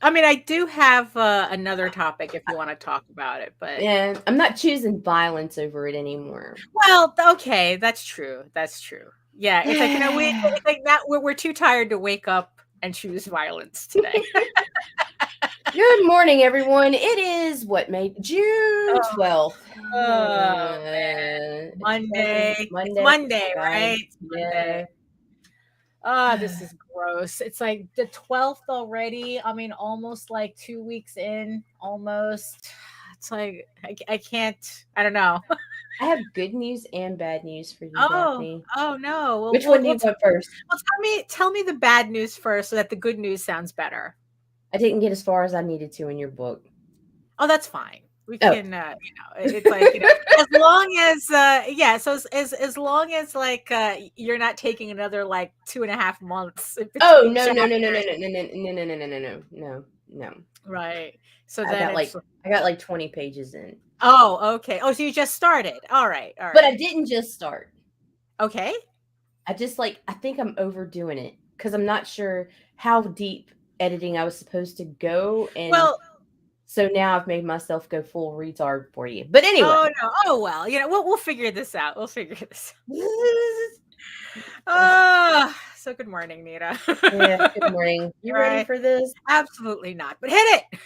I mean, I do have another topic if you want to talk about it, but Yeah, I'm not choosing violence over it anymore. well, okay, that's true. That's true. Yeah, it's like it's like that. We're too tired to wake up and choose violence today. Good morning, everyone. It is June Oh, 12th. man. Monday. It's Monday. Monday, God, right? It's yeah. Monday. Ah, this is gross. It's like the 12th already. I mean, almost like 2 weeks in, almost. It's like I can't. I don't know. I have good news and bad news for you, Oh, Daphne. oh no. Which one do you want first? Well, tell me the bad news first, so that the good news sounds better. I didn't get as far as I needed to in your book. Oh, that's fine. We Oh. can, it's like, as long as, yeah. So as long as like you're not taking another like 2.5 months. Oh no. Right. So I then got like 20 pages in. Oh, okay. Oh, so you just started. All right. But I didn't just start. Okay. I think I'm overdoing it because I'm not sure how deep editing I was supposed to go. And so now I've made myself go full retard for you. But anyway. Oh no. Oh well. We'll figure this out. Oh, so good morning, Nita. Yeah, good morning. You ready for this? Absolutely not. But hit it.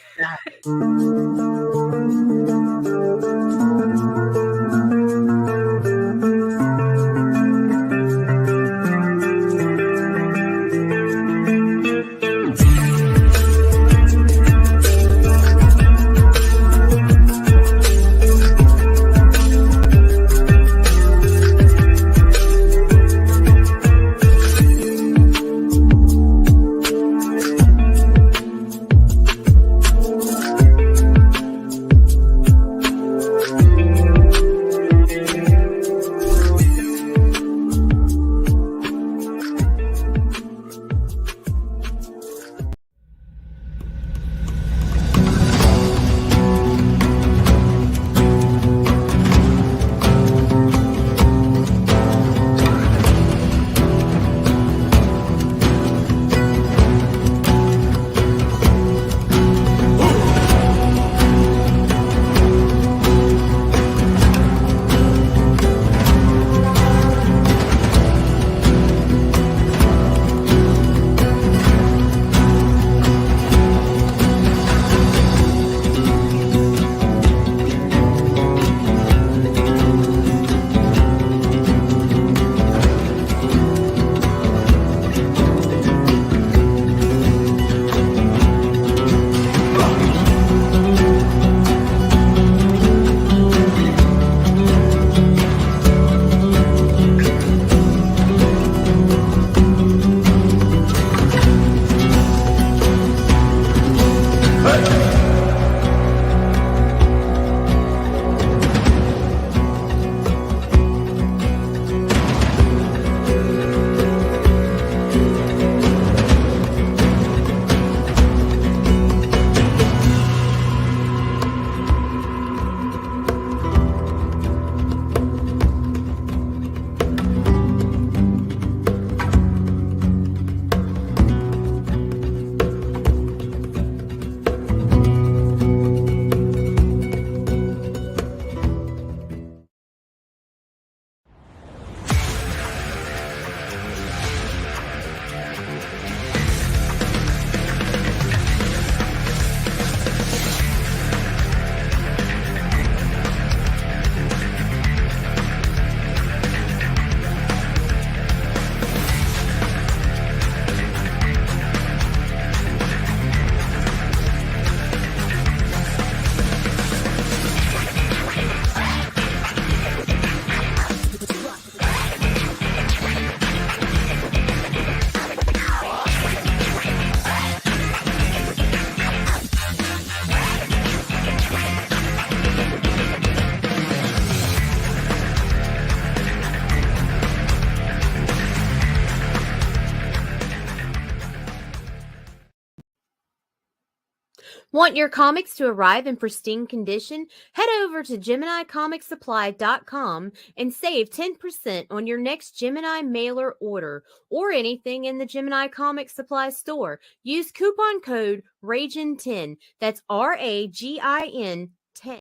Want your comics to arrive in pristine condition? Head over to GeminiComicSupply.com and save 10% on your next Gemini mailer order or anything in the Gemini Comics Supply store. Use coupon code RAGIN10. That's RAGIN 10.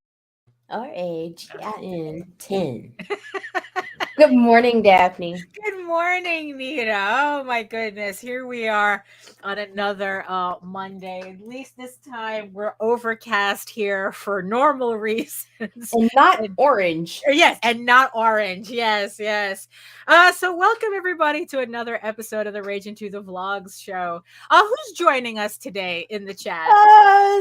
RAGIN 10. Good morning, Daphne. Good morning, Nita. Oh my goodness. Here we are on another Monday. At least this time we're overcast here for normal reasons. And not orange. Yes, and not orange. Yes. So welcome everybody to another episode of the Ragin to the Vlogs show. Who's joining us today in the chat?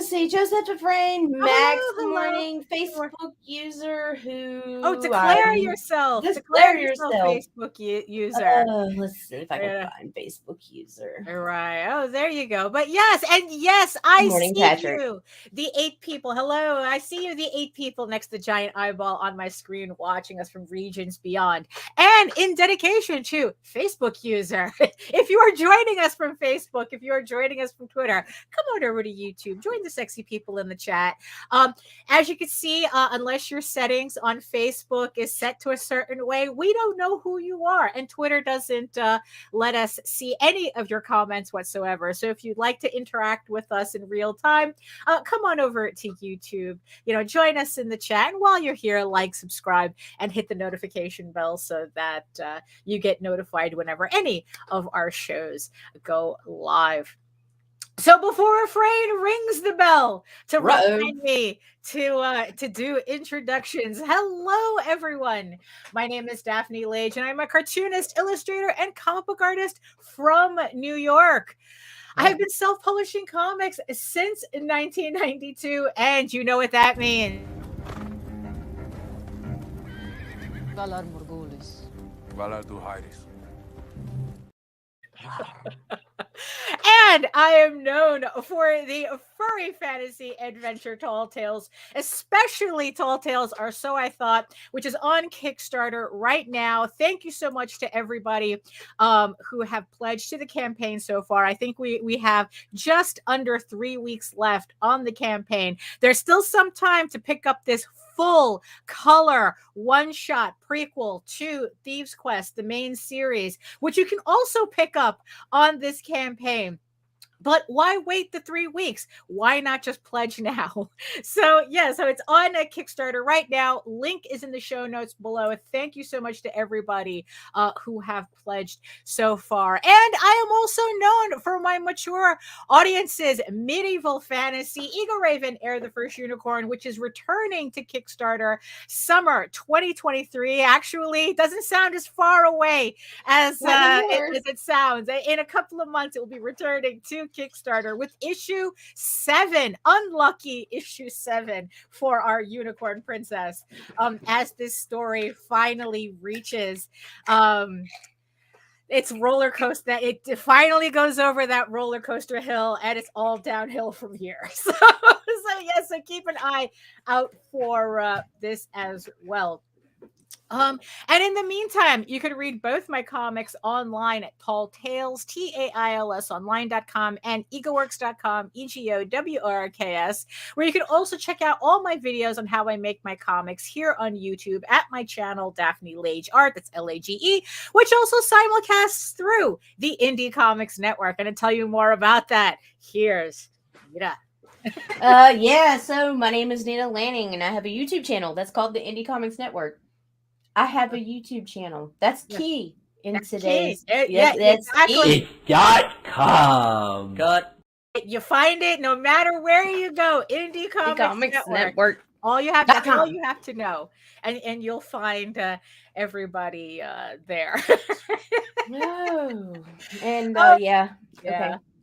See, Joseph Dufresne, Max, hello. Morning, Facebook user who... Oh, declare yourself. Declare yourself. Facebook user. Let's see if I can find Facebook user. All right. Oh, there you go. But yes, I see Patrick. You. The 8 people. Hello. I see you, the 8 people next to the giant eyeball on my screen watching us from regions beyond. And in dedication to Facebook user. If you are joining us from Facebook, if you are joining us from Twitter, come on over to YouTube. Join the sexy people in the chat. As you can see, unless your settings on Facebook is set to a certain way, we don't know who you are. And Twitter doesn't let us see any of your comments whatsoever. So if you'd like to interact with us in real time, come on over to YouTube. Join us in the chat. And while you're here, like, subscribe, and hit the notification bell so that you get notified whenever any of our shows go live. So before Afraid rings the bell to remind me to do introductions. Hello, everyone. My name is Daphne Lage, and I'm a cartoonist, illustrator, and comic book artist from New York. I have been self-publishing comics since 1992, and you know what that means. Valar Morghulis. Valar Duhairis. And I am known for the furry fantasy adventure Tall Tales, especially Tall Tales Are So I Thought, which is on Kickstarter right now. Thank you so much to everybody who have pledged to the campaign so far. I think we have just under 3 weeks left on the campaign. There's still some time to pick up this full color one-shot prequel to Thieves Quest, the main series, which you can also pick up on this campaign. But why wait the 3 weeks? Why not just pledge now? So it's on a Kickstarter right now. Link is in the show notes below. Thank you so much to everybody who have pledged so far. And I am also known for my mature audiences, medieval fantasy, Eagle Raven, Air the First Unicorn, which is returning to Kickstarter summer 2023. Actually, it doesn't sound as far away as it sounds. In a couple of months, it will be returning to Kickstarter with issue 7, unlucky issue 7 for our unicorn princess, as this story finally reaches its roller coaster, that it finally goes over that roller coaster hill, and it's all downhill from here. So keep an eye out for this as well. And in the meantime, you can read both my comics online at Tall Tales, TAILS online.com, and egoworks.com, EGOWORKS, where you can also check out all my videos on how I make my comics here on YouTube at my channel, Daphne Lage Art, that's LAGE, which also simulcasts through the Indie Comics Network. And to tell you more about that, here's Nita. So my name is Nita Lanning, and I have a YouTube channel that's called the Indie Comics Network. I have a YouTube channel. That's key in today's. That's exactly. Indie.com. You find it no matter where you go. Indie Comics Network. All you have to know, and you'll find everybody there. No. And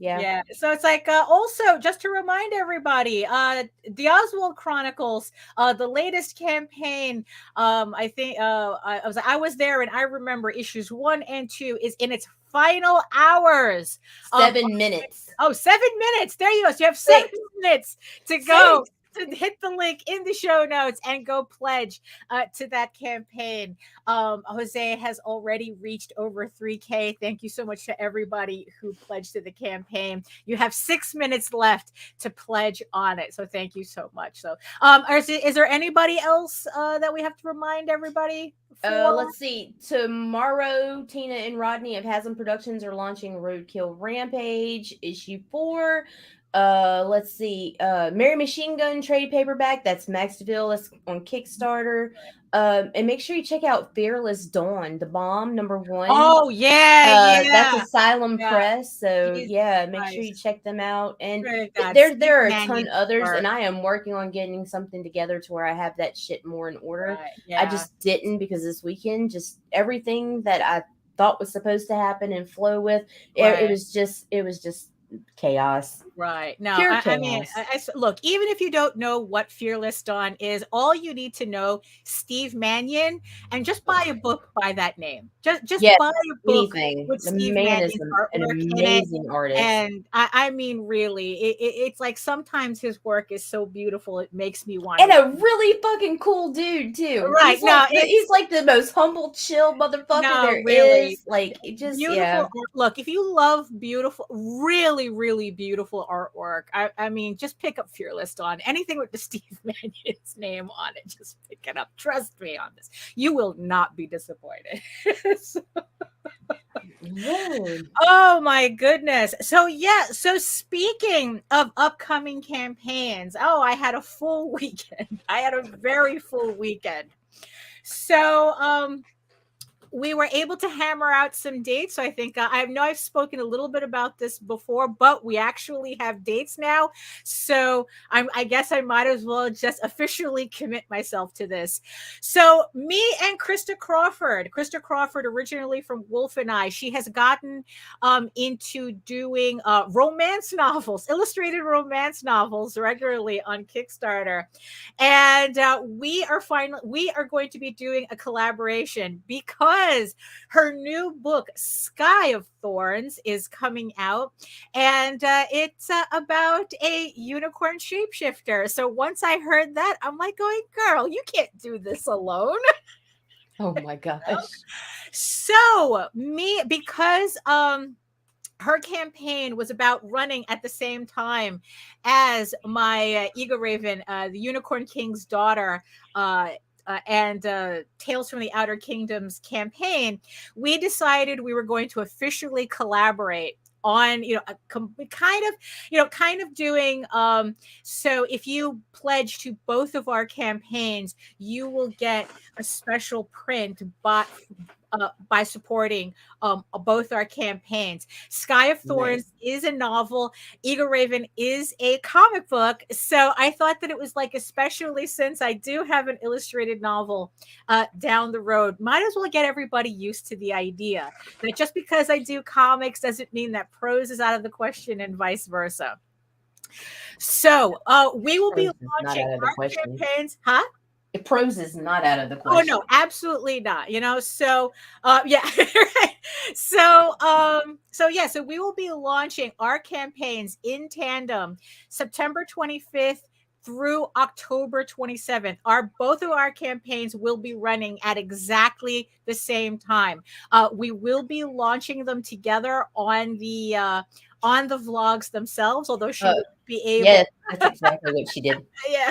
Yeah. So it's like also just to remind everybody, the Oswald Chronicles, the latest campaign. I think I was there, and I remember issues 1 and 2 is in its final hours. 7 minutes. Oh, 7 minutes. There you go. So you have 7 minutes to go to hit the link in the show notes and go pledge to that campaign. Jose has already reached over 3K. Thank you so much to everybody who pledged to the campaign. You have 6 minutes left to pledge on it. So thank you so much. So is there anybody else that we have to remind everybody? Let's see. Tomorrow, Tina and Rodney of Haslam Productions are launching Roadkill Rampage issue 4. Let's see. Mary Machine Gun trade paperback. That's Max DeVille. That's on Kickstarter. And make sure you check out Fearless Dawn, the bomb #1. Oh yeah, that's Asylum Press. So make sure you check them out. And there are a ton others, and I am working on getting something together to where I have that shit more in order. I just didn't because this weekend, just everything that I thought was supposed to happen and flow with, it was just chaos. Right. No, I mean, look, even if you don't know what Fearless Dawn is, all you need to know, Steve Mannion, and just buy a book by that name. Just buy a book with Steve Mannion's artwork, an amazing artist. And I mean, really, it's like sometimes his work is so beautiful, it makes me want. And a really fucking cool dude too. Right. He's like the most humble, chill motherfucker is. Like, it just beautiful. Look, if you love beautiful, really, really beautiful artwork, I mean, just pick up Fearless Dawn. Anything with the Steve Mannion's name on it, just pick it up. Trust me on this. You will not be disappointed. Oh my goodness. So speaking of upcoming campaigns, I had a full weekend. I had a very full weekend. So we were able to hammer out some dates. So I think I know I've spoken a little bit about this before, but we actually have dates now. So I guess I might as well just officially commit myself to this. So me and Krista Crawford originally from Wolf and I, she has gotten into doing romance novels, illustrated romance novels regularly on Kickstarter. And we are going to be doing a collaboration because her new book, Sky of Thorns, is coming out, and it's about a unicorn shapeshifter. So once I heard that, I'm like going, girl, you can't do this alone. Oh my gosh. So because her campaign was about running at the same time as my Eagle Raven, the Unicorn King's daughter, and Tales from the Outer Kingdoms campaign, we decided we were going to officially collaborate on, kind of doing. So if you pledge to both of our campaigns, you will get a special print by supporting both our campaigns. Sky of Thorns is a novel. Eagle Raven is a comic book. So I thought that it was like, especially since I do have an illustrated novel down the road, might as well get everybody used to the idea that just because I do comics doesn't mean that prose is out of the question and vice versa. So we will be launching our campaigns. Huh? Prose is not out of the question. Oh no, absolutely not. So right. So we will be launching our campaigns in tandem September 25th through October 27th. Both of our campaigns will be running at exactly the same time. We will be launching them together on the vlogs themselves, although she won't be able. Yeah, that's exactly what she did. Yeah.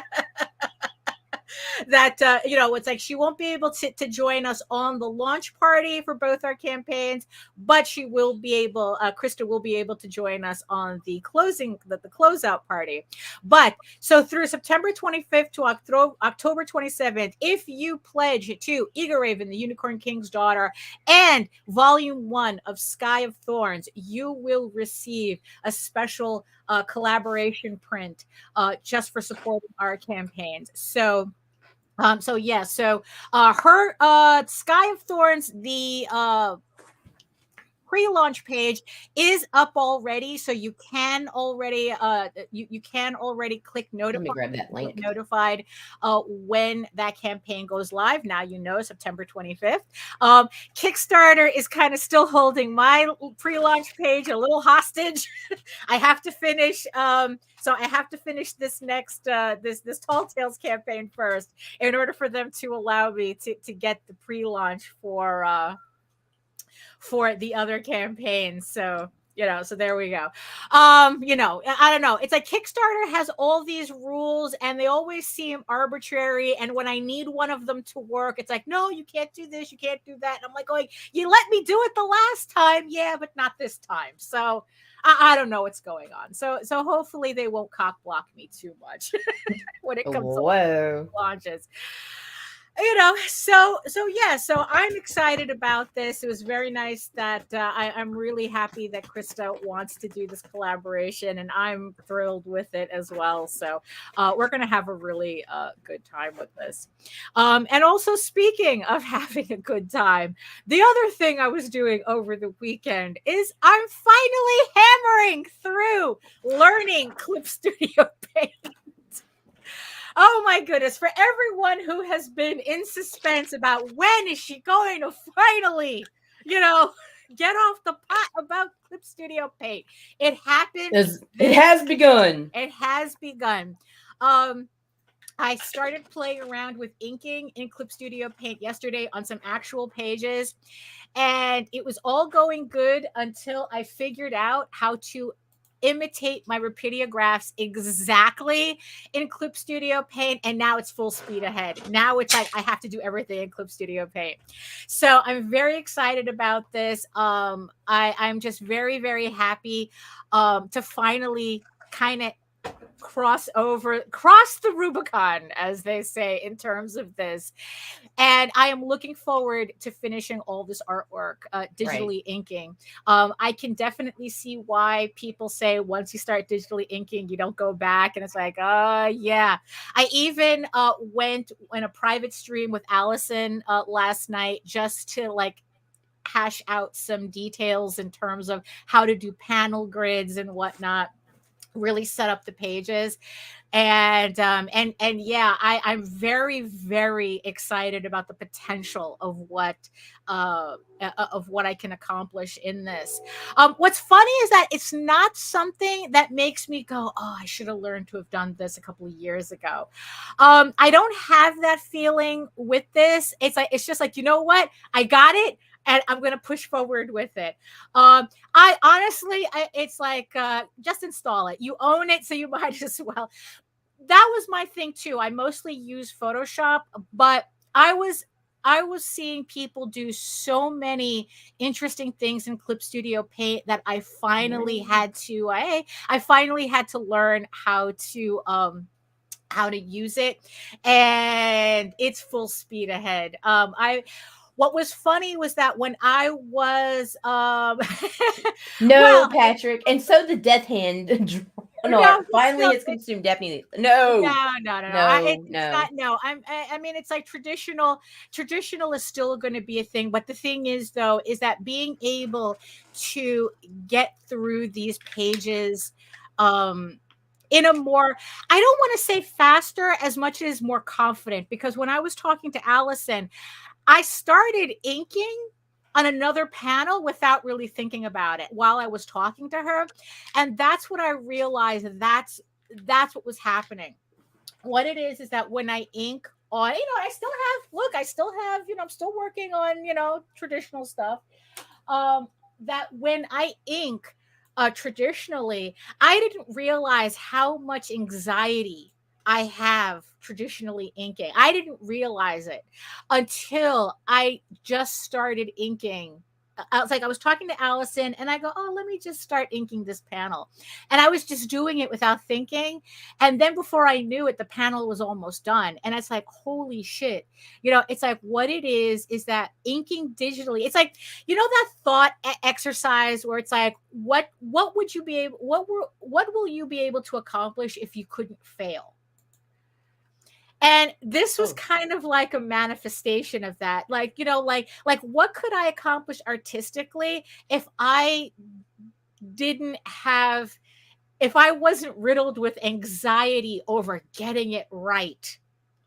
That it's like she won't be able to join us on the launch party for both our campaigns, but she will be able, Krista will be able to join us on the closeout party. But so through September 25th to October 27th, if you pledge to Eagle Raven, the Unicorn King's daughter, and Volume 1 of Sky of Thorns, you will receive a special collaboration print just for supporting our campaigns. So her Sky of Thorns, the pre-launch page is up already, so you can already you can already click Let me grab that link. notified when that campaign goes live. Now you know, September 25th. Kickstarter is kind of still holding my pre-launch page a little hostage. I have to finish so I have to finish this next this Tall Tales campaign first in order for them to allow me to get the pre-launch for the other campaigns. So so there we go. I don't know. It's like Kickstarter has all these rules and they always seem arbitrary. And when I need one of them to work, it's like, no, you can't do this, you can't do that. And I'm like going, you let me do it the last time, yeah, but not this time. So I don't know what's going on. So hopefully they won't cock block me too much when it comes to launches. So I'm excited about this. It was very nice that I'm really happy that Krista wants to do this collaboration, and I'm thrilled with it as well. So we're going to have a really good time with this. And also, speaking of having a good time, the other thing I was doing over the weekend is I'm finally hammering through learning Clip Studio Paint. Oh my goodness, for everyone who has been in suspense about when is she going to finally, get off the pot about Clip Studio Paint. It happened. It has begun. It has begun. I started playing around with inking in Clip Studio Paint yesterday on some actual pages, and it was all going good until I figured out how to imitate my Rapidiographs exactly in Clip Studio Paint, and now it's full speed ahead. Now it's like I have to do everything in Clip Studio Paint. So I'm very excited about this. I'm just very, very happy to finally kind of cross the Rubicon, as they say, in terms of this. And I am looking forward to finishing all this artwork, digitally inking. I can definitely see why people say once you start digitally inking, you don't go back. And it's like, yeah. I even went in a private stream with Allison last night just to hash out some details in terms of how to do panel grids and whatnot. Really set up the pages, and yeah, I'm very, very excited about the potential of what I can accomplish in this. What's funny is that it's not something that makes me go, oh, I should have learned to have done this a couple of years ago. I don't have that feeling with this. It's just like, you know what, I got it, and I'm going to push forward with it. I honestly, it's like, just install it. You own it, so you might as well. That was my thing too. I mostly use Photoshop, but I was seeing people do so many interesting things in Clip Studio Paint that I finally had to, I finally had to learn how to use it, and it's full speed ahead. What was funny was that when I was Patrick, and so the Death Hand finally has consumed Daphne. No. I mean, it's like traditional is still going to be a thing, but the thing is, though, is that being able to get through these pages in a more, I don't want to say faster as much as more confident, because when I was talking to Allison, I started inking on another panel without really thinking about it while I was talking to her. And that's what I realized. That's what was happening. What it is that when I ink on, I still have, I'm still working on, traditional stuff. That when I ink traditionally, I didn't realize how much anxiety I have traditionally inking. I didn't realize it until I just started inking. I was talking to Allison, and I go, oh, let me just start inking this panel. And I was just doing it without thinking. And then before I knew it, the panel was almost done. And it's like, holy shit. It's like, what it is that inking digitally, it's like, that thought exercise where it's like, what will you be able to accomplish if you couldn't fail? And this was kind of like a manifestation of that. Like, you know, like what could I accomplish artistically if I wasn't riddled with anxiety over getting it right?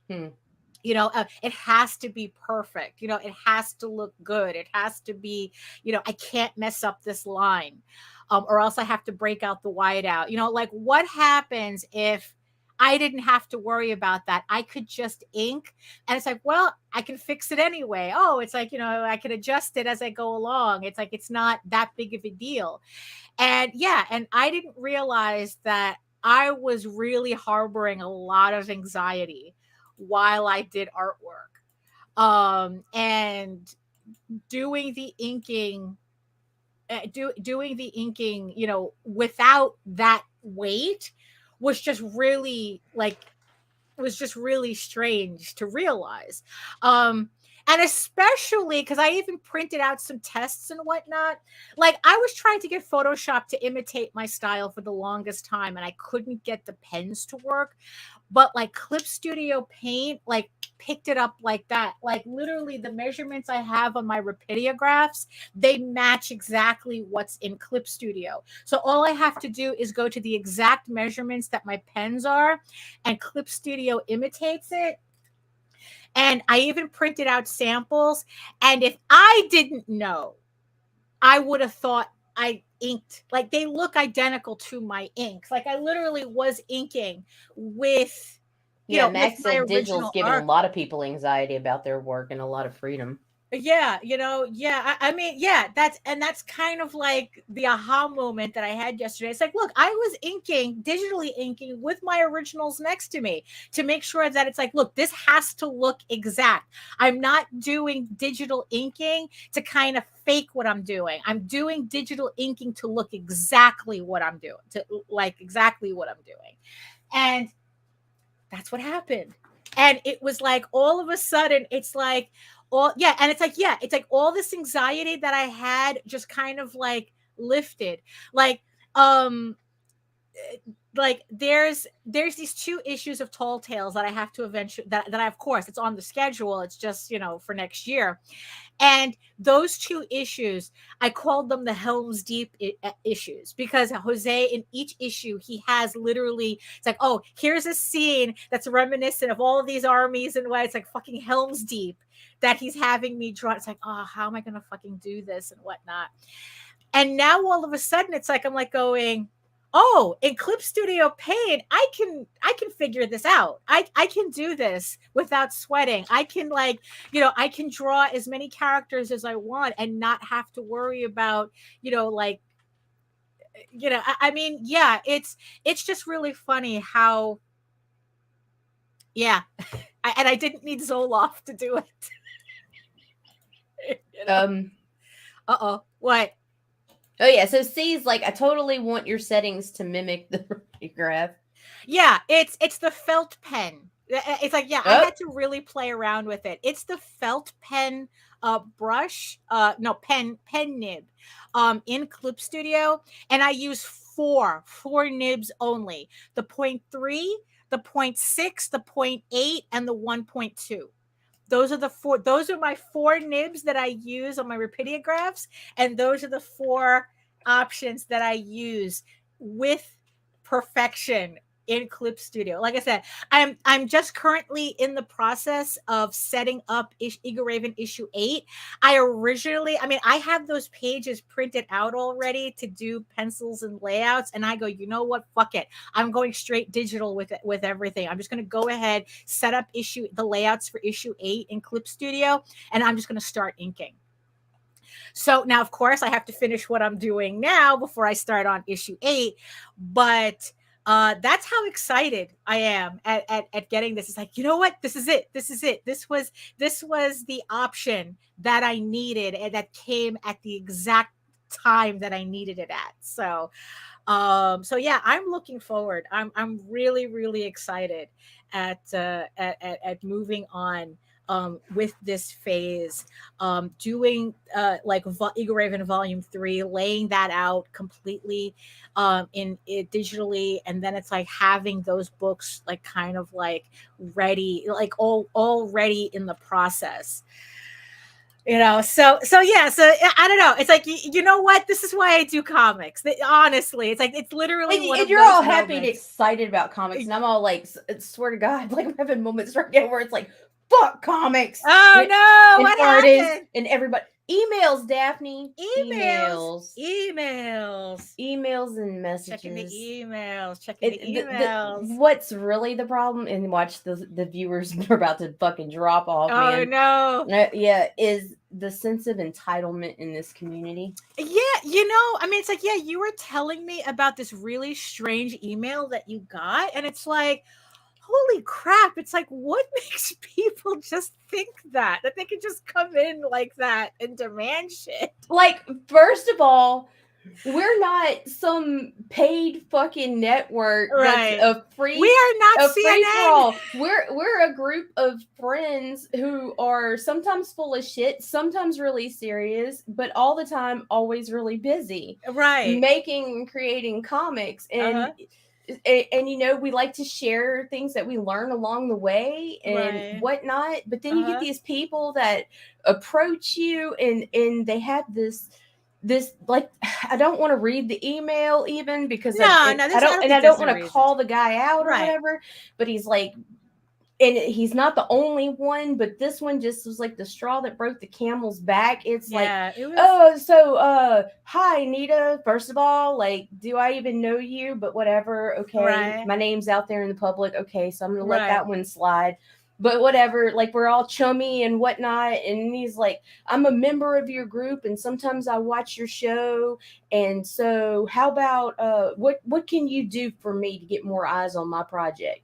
You know, it has to be perfect. You know, it has to look good. It has to be, you know, I can't mess up this line, or else I have to break out the whiteout. You know, like what happens if I didn't have to worry about that? I could just ink, and it's like, well, I can fix it anyway. Oh, it's like, you know, I can adjust it as I go along. It's like, it's not that big of a deal. And yeah, and I didn't realize that I was really harboring a lot of anxiety while I did artwork. And doing the inking, doing the inking, you know, without that weight was just really strange to realize. And especially because I even printed out some tests and whatnot. Like, I was trying to get Photoshop to imitate my style for the longest time, and I couldn't get the pens to work. But like Clip Studio Paint, like picked it up like that. Like literally the measurements I have on my Rapidographs, they match exactly what's in Clip Studio. So all I have to do is go to the exact measurements that my pens are, and Clip Studio imitates it. And I even printed out samples. And if I didn't know, I would have thought I inked, like they look identical to my inks. Like I literally was inking with, Max said digital's giving a lot of people anxiety about their work and a lot of freedom. Yeah, you know, yeah. I mean, yeah, that's kind of like the aha moment that I had yesterday. It's like, look, I was digitally inking with my originals next to me to make sure that it's like, look, this has to look exact. I'm not doing digital inking to kind of fake what I'm doing. I'm doing digital inking to look exactly what I'm doing, to like exactly what I'm doing. And that's what happened. And it was like all of a sudden, it's like, and it's like all this anxiety that I had just kind of like lifted. Like there's these two issues of Tall Tales that I have to eventually, that I, of course, it's on the schedule, it's just, you know, for next year. And those two issues, I called them the Helm's Deep issues, because Jose, in each issue, he has literally, it's like, oh, here's a scene that's reminiscent of all of these armies and what, it's like fucking Helm's Deep that he's having me draw. It's like, oh, how am I going to fucking do this and whatnot? And now all of a sudden, it's like, I'm like going, oh, in Clip Studio Paint, I can figure this out. I can do this without sweating. I can, like, you know, I can draw as many characters as I want and not have to worry about, you know, like, you know, I mean, yeah, it's just really funny how, yeah, and I didn't need Zoloft to do it. You know? Uh-oh, what? Oh yeah, so C's like, I totally want your settings to mimic the graph. Yeah, it's the felt pen. It's like, yeah, I had to really play around with it. It's the felt pen brush, pen nib in Clip Studio, and I use four nibs only. The 0.3, the 0.6, the 0.8, and the 1.2. Those are my four nibs that I use on my Rapidographs, and those are the four options that I use with perfection in Clip Studio. Like I said, I'm just currently in the process of setting up Eagle Raven issue 8. I have those pages printed out already to do pencils and layouts, and I go, you know what? Fuck it. I'm going straight digital with everything. I'm just going to go ahead, set up the layouts for issue 8 in Clip Studio, and I'm just going to start inking. So now, of course, I have to finish what I'm doing now before I start on issue 8, but that's how excited I am at getting this. It's like, you know what? This is it. This was the option that I needed, and that came at the exact time that I needed it at. So yeah, I'm looking forward. I'm really, really excited at moving on with this phase, doing like Eagle Raven Volume 3, laying that out completely in it digitally, and then it's like having those books like kind of like ready, like all ready in the process. So yeah, so I don't know. It's like, you know what? This is why I do comics. Honestly, it's like, it's literally one and of you're those all happy and moments. excited about comics, and I'm all like, swear to God, like I'm having moments right now where it's like, fuck comics. Oh no, and what artists happened? and everybody. Emails, Daphne. Emails and messages. Checking the emails. What's really the problem, and watch the viewers are about to fucking drop off, Oh man. no. Yeah, is the sense of entitlement in this community. Yeah, I mean, it's like, yeah, you were telling me about this really strange email that you got, and it's like, holy crap, it's like, what makes people just think that they can just come in like that and demand shit? Like, first of all, we're not some paid fucking network, right? That's a free. We are not CNN. We're a group of friends who are sometimes full of shit, sometimes really serious, but all the time always really busy, right? Making and creating comics, and we like to share things that we learn along the way and whatnot. But then you get these people that approach you, and they have this like, I don't want to read the email even because I don't want to call the guy out or whatever, but he's like, and he's not the only one, but this one just was like the straw that broke the camel's back. It's hi Nita, first of all, like, do I even know you? But whatever, okay, my name's out there in the public, okay, so I'm gonna let that one slide. But whatever, like, we're all chummy and whatnot. And he's like, I'm a member of your group, and sometimes I watch your show. And so how about what can you do for me to get more eyes on my project?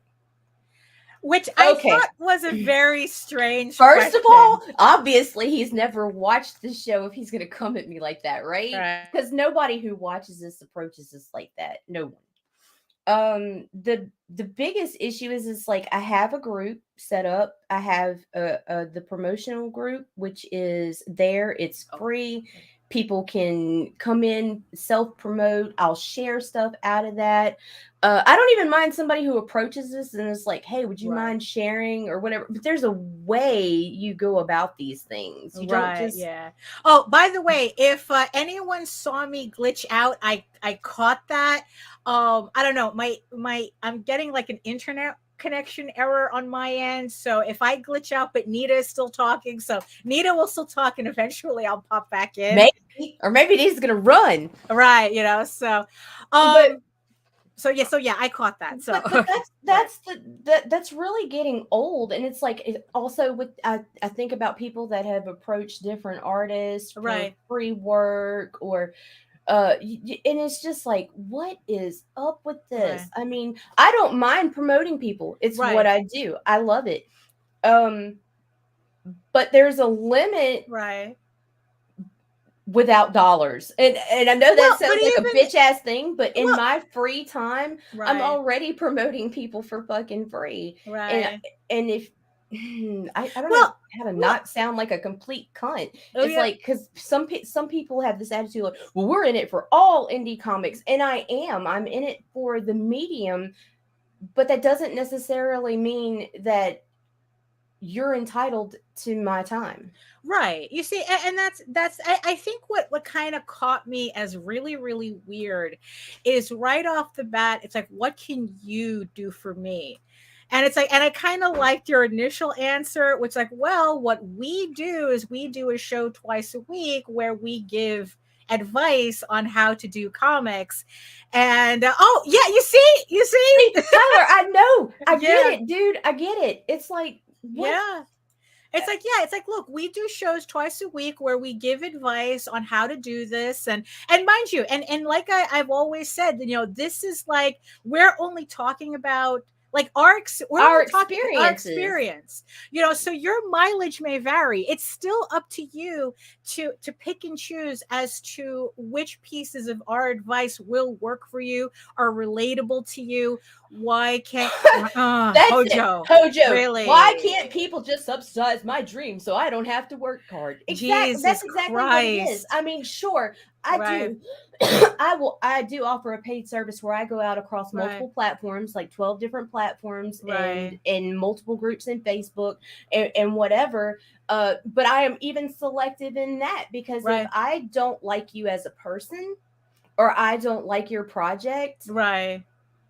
Which I thought was a very strange First question. of all, obviously he's never watched the show if he's gonna come at me like that, right? Because nobody who watches this approaches this like that. No one. The biggest issue is like, I have a group set up. I have the promotional group, which is there. It's free. People can come in, self-promote. I'll share stuff out of that. I don't even mind somebody who approaches this and is like, hey, would you mind sharing or whatever? But there's a way you go about these things. You don't just... Oh, by the way, if anyone saw me glitch out, I caught that. I don't know. I'm getting like an internet connection error on my end, so if I glitch out but Nita is still talking, so Nita will still talk, and eventually I'll pop back in, maybe Nita's gonna run, right? So I caught that. So but that's really getting old. And it's like, it also with I think about people that have approached different artists for free work or and it's just like, what is up with this? I mean, I don't mind promoting people. It's what I do. I love it. But there's a limit, without dollars. And I know that sounds like a bitch ass thing, but in my free time, I'm already promoting people for fucking free. And if I don't know how to not sound like a complete cunt. It's like, because some people have this attitude like, well, we're in it for all indie comics, and I'm in it for the medium, but that doesn't necessarily mean that you're entitled to my time. Right. You see, and that's I think what kind of caught me as really, really weird is right off the bat, it's like, what can you do for me? And it's like, and I kind of liked your initial answer, which, like, well, what we do is we do a show twice a week where we give advice on how to do comics. And you see Tyler, I know, I get it, dude, I get it. It's like, what? It's like, look, we do shows twice a week where we give advice on how to do this, and mind you, and like I've always said, this is like, we're only talking about like our experience, so your mileage may vary. It's still up to you to pick and choose as to which pieces of our advice will work for you, are relatable to you, Why can't That's Hojo? it. Hojo. Really? Why can't people just subsidize my dream so I don't have to work hard? Exactly. Jesus That's exactly Christ. what it is. I mean, sure, I Right. do. I do offer a paid service where I go out across multiple platforms, like 12 different platforms, and in multiple groups in Facebook and whatever. But I am even selective in that because if I don't like you as a person, or I don't like your project,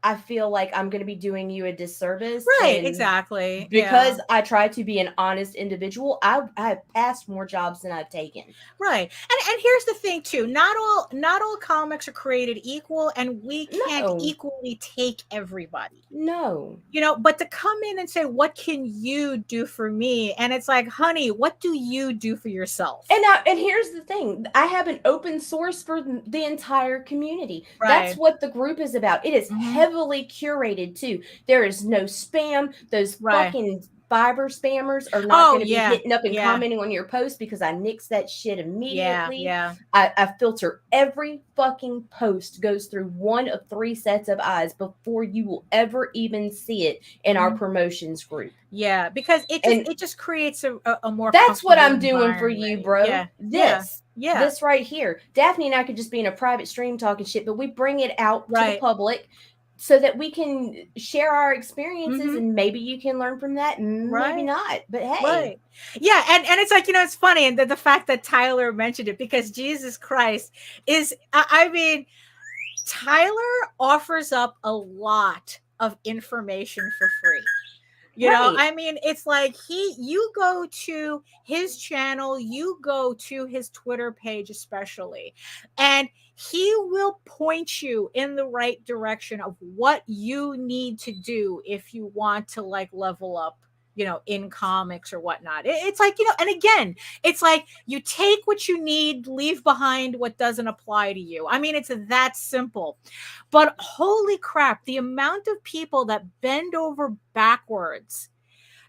I feel like I'm going to be doing you a disservice. Right, exactly. Because I try to be an honest individual, I have passed more jobs than I've taken. Right. And here's the thing too. Not all comics are created equal, and we can't equally take everybody. No. You know, but to come in and say, what can you do for me? And it's like, honey, what do you do for yourself? And here's the thing. I have an open source for the entire community. That's what the group is about. It is heavily curated too. There is no spam. Those fucking Fiverr spammers are not going to be hitting up and commenting on your post because I nix that shit immediately. I filter every fucking post, goes through one of 3 sets of eyes before you will ever even see it in our promotions group. Yeah, because it just creates a more. That's what I'm doing for you, bro. Yeah. This right here. Daphne and I could just be in a private stream talking shit, but we bring it out to the public so that we can share our experiences and maybe you can learn from that, maybe not. But hey. Yeah, and it's like, you know, it's funny, and the fact that Tyler mentioned it, because Jesus Christ is, I mean, Tyler offers up a lot of information for free. You know, I mean, it's like you go to his channel, you go to his Twitter page especially, and he will point you in the right direction of what you need to do if you want to like level up, you know, in comics or whatnot. It's like, you know, and again, it's like you take what you need, leave behind what doesn't apply to you. I mean, it's that simple. But holy crap, the amount of people that bend over backwards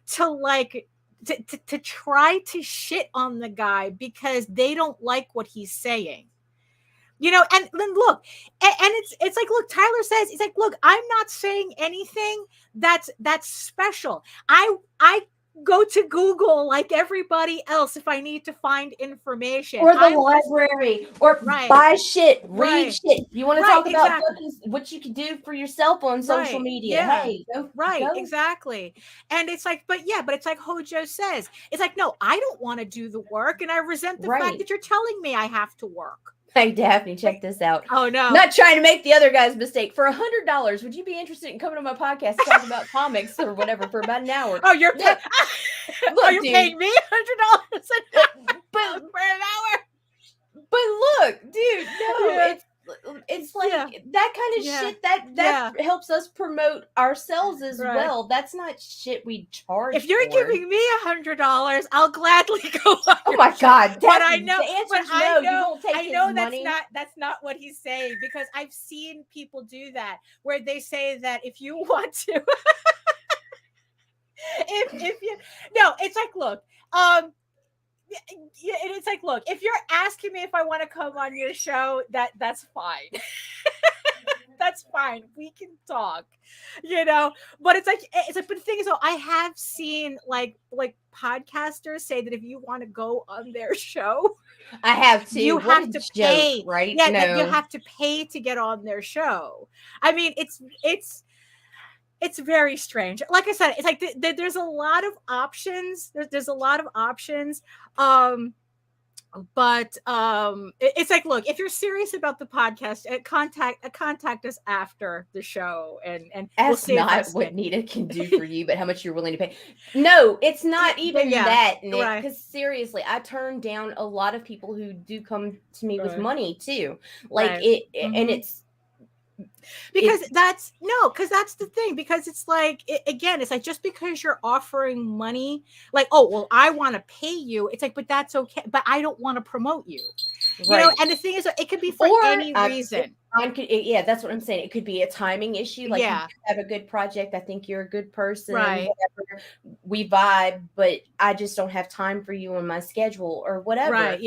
to like to try to shit on the guy because they don't like what he's saying. You know, and then look, and it's like, look, Tyler says, he's like, look, I'm not saying anything that's special. I go to Google like everybody else if I need to find information. Or the library, or buy shit, read shit. You want to talk about what you can do for yourself on social media. Yeah. Hey, go. Exactly. And it's like, but it's like Hojo says, it's like, no, I don't want to do the work, and I resent the fact that you're telling me I have to work. Hey, Daphne, check this out. Oh, no. Not trying to make the other guy's mistake. For $100, would you be interested in coming on my podcast to talk about comics or whatever for about an hour? Oh, you're paying me $100 for an hour? But look, dude, no, it's like that kind of shit that helps us promote ourselves as well. That's not shit we charge. If you're giving me $100, I'll gladly go on. Oh my God. But I know, I know that's not what he's saying, because I've seen people do that, where they say that if you want to if you it's like, look, it's like, look, if you're asking me if I want to come on your show, that's fine. That's fine. We can talk, you know. But it's like, but the thing is, though, I have seen like podcasters say that if you want to go on their show, I have to. You have to pay, right? Yeah, no. You have to pay to get on their show. I mean, it's very strange. Like I said, it's like there's a lot of options. There's a lot of options. But it's like, look, if you're serious about the podcast, contact us after the show, and we'll see not what Nita can do for you, but how much you're willing to pay. No, it's not even that, Nick. Because seriously, I turn down a lot of people who do come to me with money too. Like and it's. Because that's the thing, because it's like, again, it's like, just because you're offering money, like, oh, well, I want to pay you, it's like, but that's okay, but I don't want to promote you, you know. And the thing is, it could be for any reason. That's what I'm saying. It could be a timing issue, like, you have a good project, I think you're a good person, whatever, we vibe, but I just don't have time for you on my schedule or whatever.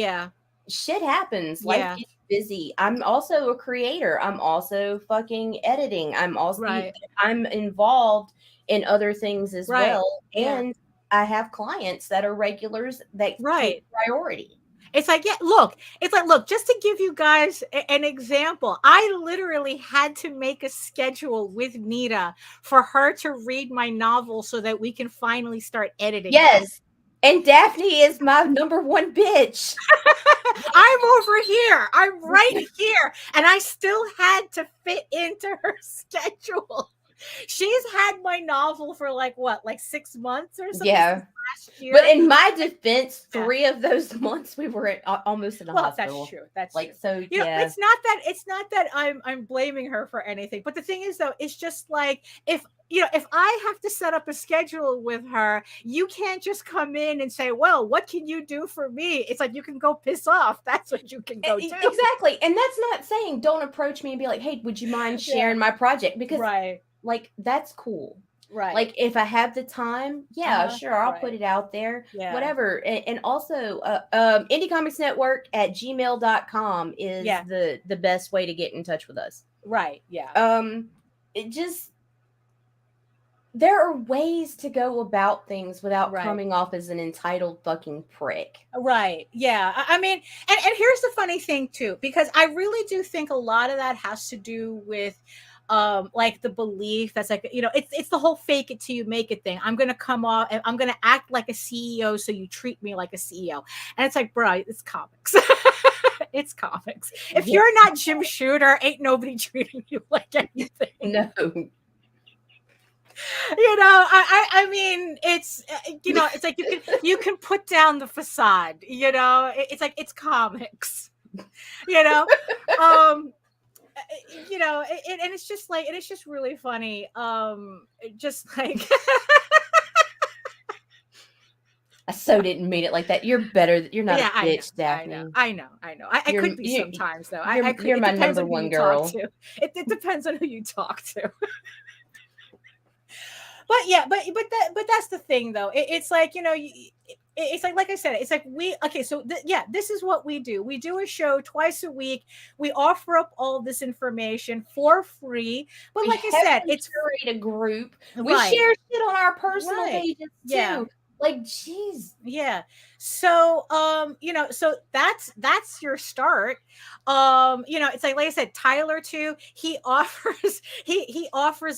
Shit happens. Life gets busy. I'm also a creator. I'm also fucking editing. I'm also I'm involved in other things as well. And I have clients that are regulars that take priority. It's like, look, just to give you guys an example, I literally had to make a schedule with Nita for her to read my novel so that we can finally start editing. Yes. And Daphne is my number one bitch. I'm over here. I'm right here. And I still had to fit into her schedule. She's had my novel for like 6 months or something. Yeah. Last year. But in my defense, 3 of those months we were almost in the hospital. That's true. That's like true. So. You know, it's not that I'm blaming her for anything. But the thing is, though, it's just like if I have to set up a schedule with her, you can't just come in and say, well, what can you do for me? It's like, you can go piss off. That's what you can go do. Exactly. And that's not saying don't approach me and be like, hey, would you mind sharing my project? Because like, that's cool. Right. Like, if I have the time, sure, I'll put it out there. Yeah. Whatever. And also, indiecomicsnetwork@gmail.com is the best way to get in touch with us. Right. Yeah. There are ways to go about things without coming off as an entitled fucking prick. Right. Yeah. I mean, and here's the funny thing too, because I really do think a lot of that has to do with like the belief that's like, it's the whole fake it till you make it thing. I'm going to come off and I'm going to act like a CEO so you treat me like a CEO. And it's like, bro, it's comics. It's comics. If you're not Jim Shooter, ain't nobody treating you like anything. No. I mean, it's it's like you can put down the facade. It's like, it's comics. And it's just like, it's just really funny. Just like. I so didn't mean it like that. You're better. You're not a bitch, Daphne. I know. I could be sometimes, though. You're my number one girl. It depends on who you talk to. But that's the thing, though. It's like, it's like I said, it's like this is what we do. We do a show twice a week. We offer up all this information for free. But like I said, it's curate a group. We share shit on our personal pages too. Yeah. Like, geez. Yeah. So, so that's your start. It's like I said, Tyler too, he offers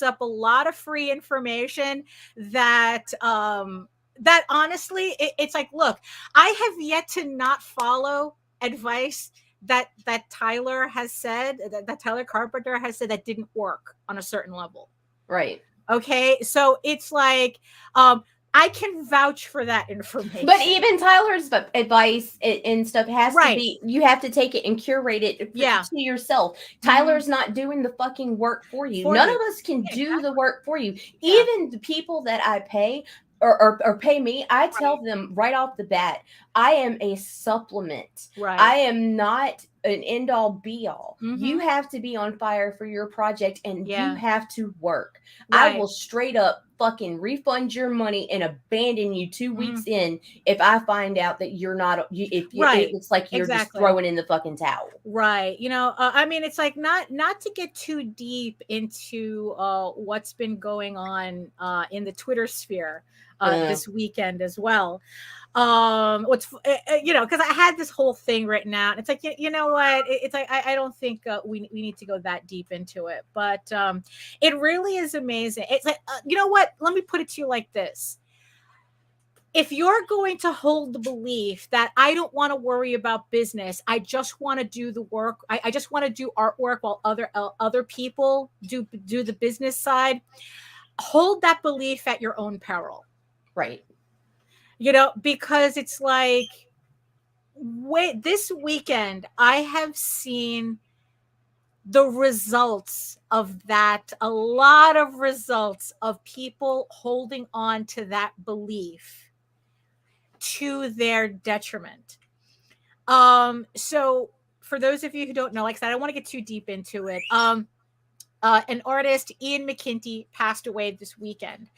up a lot of free information that, that honestly, it's like, look, I have yet to not follow advice that Tyler has said, that Tyler Carpenter has said that didn't work on a certain level. Right. Okay. So it's like, I can vouch for that information. But even Tyler's advice and stuff has to be, you have to take it and curate it to yourself. Tyler's not doing the fucking work for you. None of us can do the work for you. Even the people that I pay or pay me, I tell them right off the bat, I am a supplement. Right. I am not an end all be all. You have to be on fire for your project and you have to work. I will straight up fucking refund your money and abandon you 2 weeks in if I find out that you're not, it looks like you're just throwing in the fucking towel. Right. I mean, it's like not to get too deep into what's been going on in the Twitter sphere this weekend as well. Because I had this whole thing written out. It's like, you know what? It's like, I don't think we need to go that deep into it, but it really is amazing. It's like, you know what? Let me put it to you like this. If you're going to hold the belief that I don't want to worry about business, I just want to do the work. I just want to do artwork while other people do the business side. Hold that belief at your own peril. Right. Because it's like, this weekend, I have seen the results of that, a lot of results of people holding on to that belief to their detriment. So for those of you who don't know, like I said, I don't want to get too deep into it. an artist, Ian McKinty, passed away this weekend.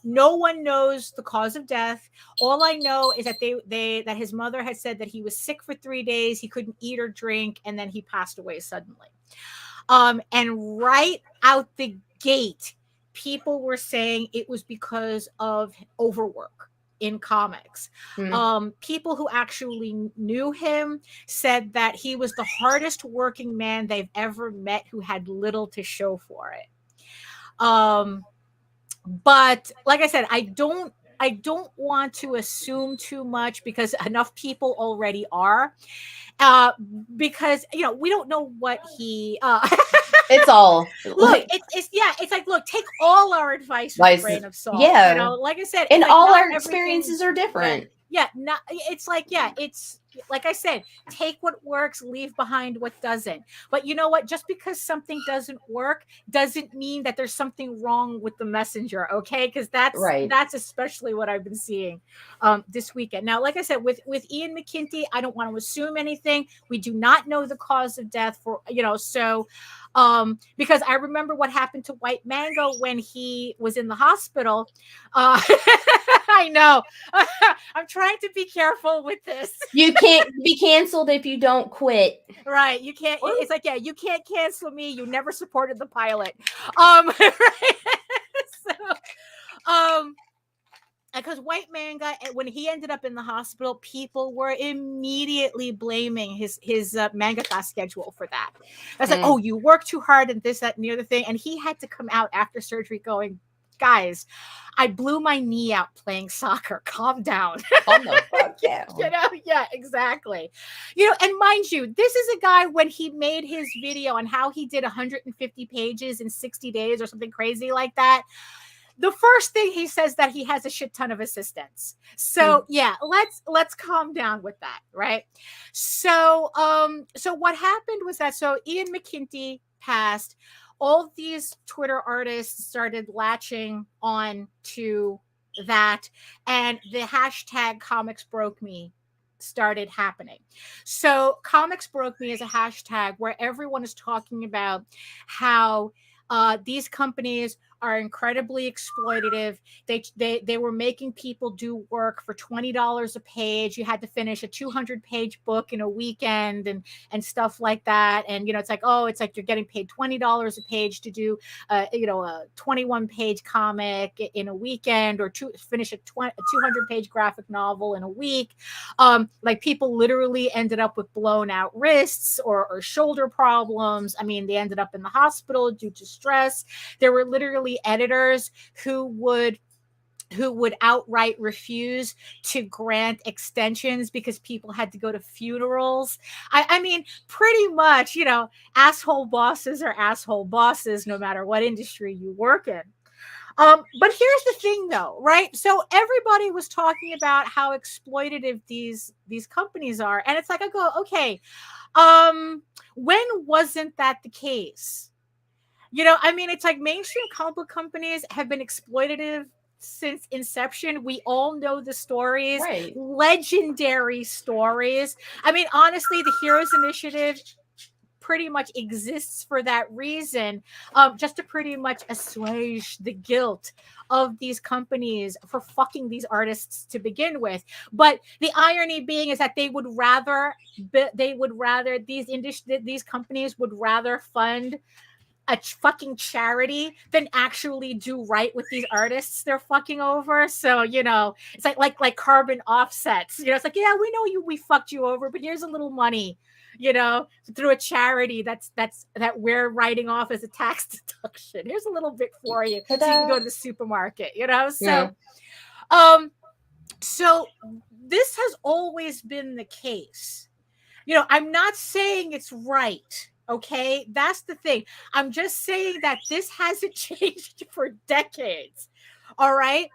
No one knows the cause of death. All I know is that that his mother had said that he was sick for 3 days, he couldn't eat or drink, and then he passed away suddenly. And right out the gate, people were saying it was because of overwork in comics. People who actually knew him said that he was the hardest working man they've ever met who had little to show for it. But like I said, I don't want to assume too much because enough people already are. Because we don't know what he it's all look, it's like, look, take all our advice with a grain of salt. Yeah, like I said, and like all our experiences are different. It's like, it's like I said, take what works, leave behind what doesn't. But you know what? Just because something doesn't work doesn't mean that there's something wrong with the messenger, okay? Because that's especially what I've been seeing this weekend. Now, like I said, with Ian McKinty, I don't want to assume anything. We do not know the cause of death so because I remember what happened to White Mango when he was in the hospital. I know. I'm trying to be careful with this. You can't be canceled if you don't quit. Right. You can't. It's like, you can't cancel me. You never supported the pilot. Right? Because White Manga, when he ended up in the hospital, people were immediately blaming his mangaka schedule for that. That's like, oh, you work too hard and this, that, and the other thing. And he had to come out after surgery going, guys, I blew my knee out playing soccer. Calm down. Calm the fuck down. Yeah, exactly. And mind you, this is a guy, when he made his video on how he did 150 pages in 60 days or something crazy like that, the first thing he says that he has a shit ton of assistants. So let's calm down with that, right? So what happened was that Ian McKinty passed. All these Twitter artists started latching on to that, and the hashtag Comics Broke Me started happening. So Comics Broke Me is a hashtag where everyone is talking about how these companies are incredibly exploitative. They were making people do work for $20 a page. You had to finish a 200-page book in a weekend and stuff like that. And it's like you're getting paid $20 a page to do a 21-page comic in a weekend, or to finish a 200-page graphic novel in a week. Like, people literally ended up with blown out wrists or shoulder problems. I mean, they ended up in the hospital due to stress. There were literally editors who would outright refuse to grant extensions because people had to go to funerals. I mean, pretty much, asshole bosses are asshole bosses, no matter what industry you work in. But here's the thing, though, right? So everybody was talking about how exploitative these companies are, and it's like, I go, okay, when wasn't that the case? I mean, it's like mainstream comic book companies have been exploitative since inception. We all know the stories, right? Legendary stories. I mean, honestly, the Heroes Initiative pretty much exists for that reason, just to pretty much assuage the guilt of these companies for fucking these artists to begin with. But the irony being is that these companies would rather fund a fucking charity than actually do right with these artists they're fucking over. So it's like carbon offsets. It's like, yeah, we know we fucked you over, but here's a little money, through a charity that we're writing off as a tax deduction. Here's a little bit for you, so you can go to the supermarket. So so this has always been the case. I'm not saying it's right. Okay, that's the thing. I'm just saying that this hasn't changed for decades. All right.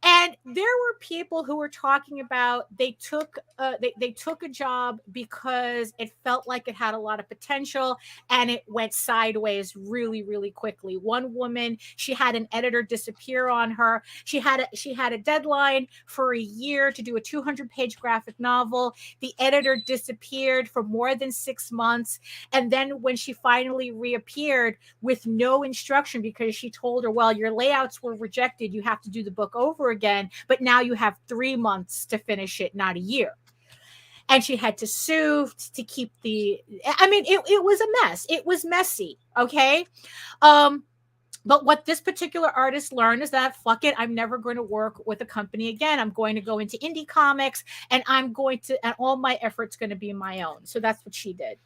And there were people who were talking about they took a job because it felt like it had a lot of potential, and it went sideways really, really quickly. One woman, she had an editor disappear on her. She had a deadline for a year to do a 200-page graphic novel. The editor disappeared for more than 6 months, and then when she finally reappeared with no instruction, because she told her, well, your layouts were rejected, you have to do the book over again, but now you have 3 months to finish it, not a year. And she had to sue to keep it was a mess. It was messy. Okay. But what this particular artist learned is that, fuck it, I'm never going to work with a company again. I'm going to go into indie comics, and and all my effort's going to be my own. So that's what she did.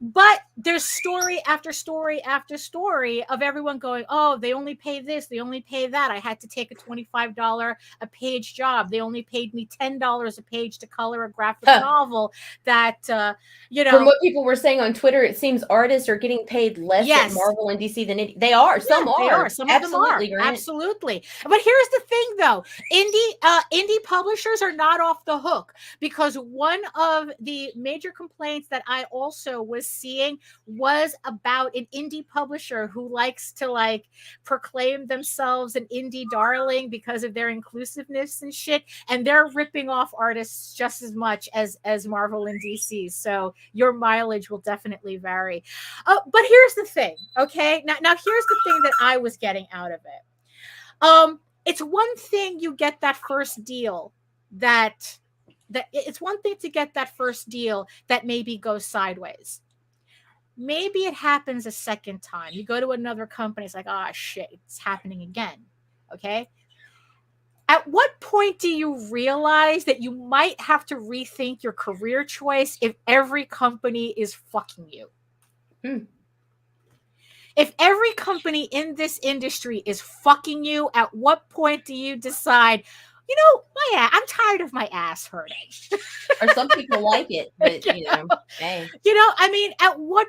But there's story after story after story of everyone going, oh, they only pay this, they only pay that. I had to take a $25 a page job. They only paid me $10 a page to color a graphic novel. That from what people were saying on Twitter, it seems artists are getting paid less at Marvel and DC than they are. Some are. They are. Some of them are. Absolutely. But here's the thing, though: indie publishers are not off the hook, because one of the major complaints that I also was seeing was about an indie publisher who likes to proclaim themselves an indie darling because of their inclusiveness and shit, and they're ripping off artists just as much as Marvel and DC. So your mileage will definitely vary. But here's the thing, okay? Now here's the thing that I was getting out of it. It's one thing you get that first deal that it's one thing to get that first deal that maybe goes sideways. Maybe it happens a second time. You go to another company, it's like, oh shit, it's happening again. Okay. At what point do you realize that you might have to rethink your career choice if every company is fucking you? If every company in this industry is fucking you, at what point do you decide, I'm tired of my ass hurting? Or some people like it, but hey. At what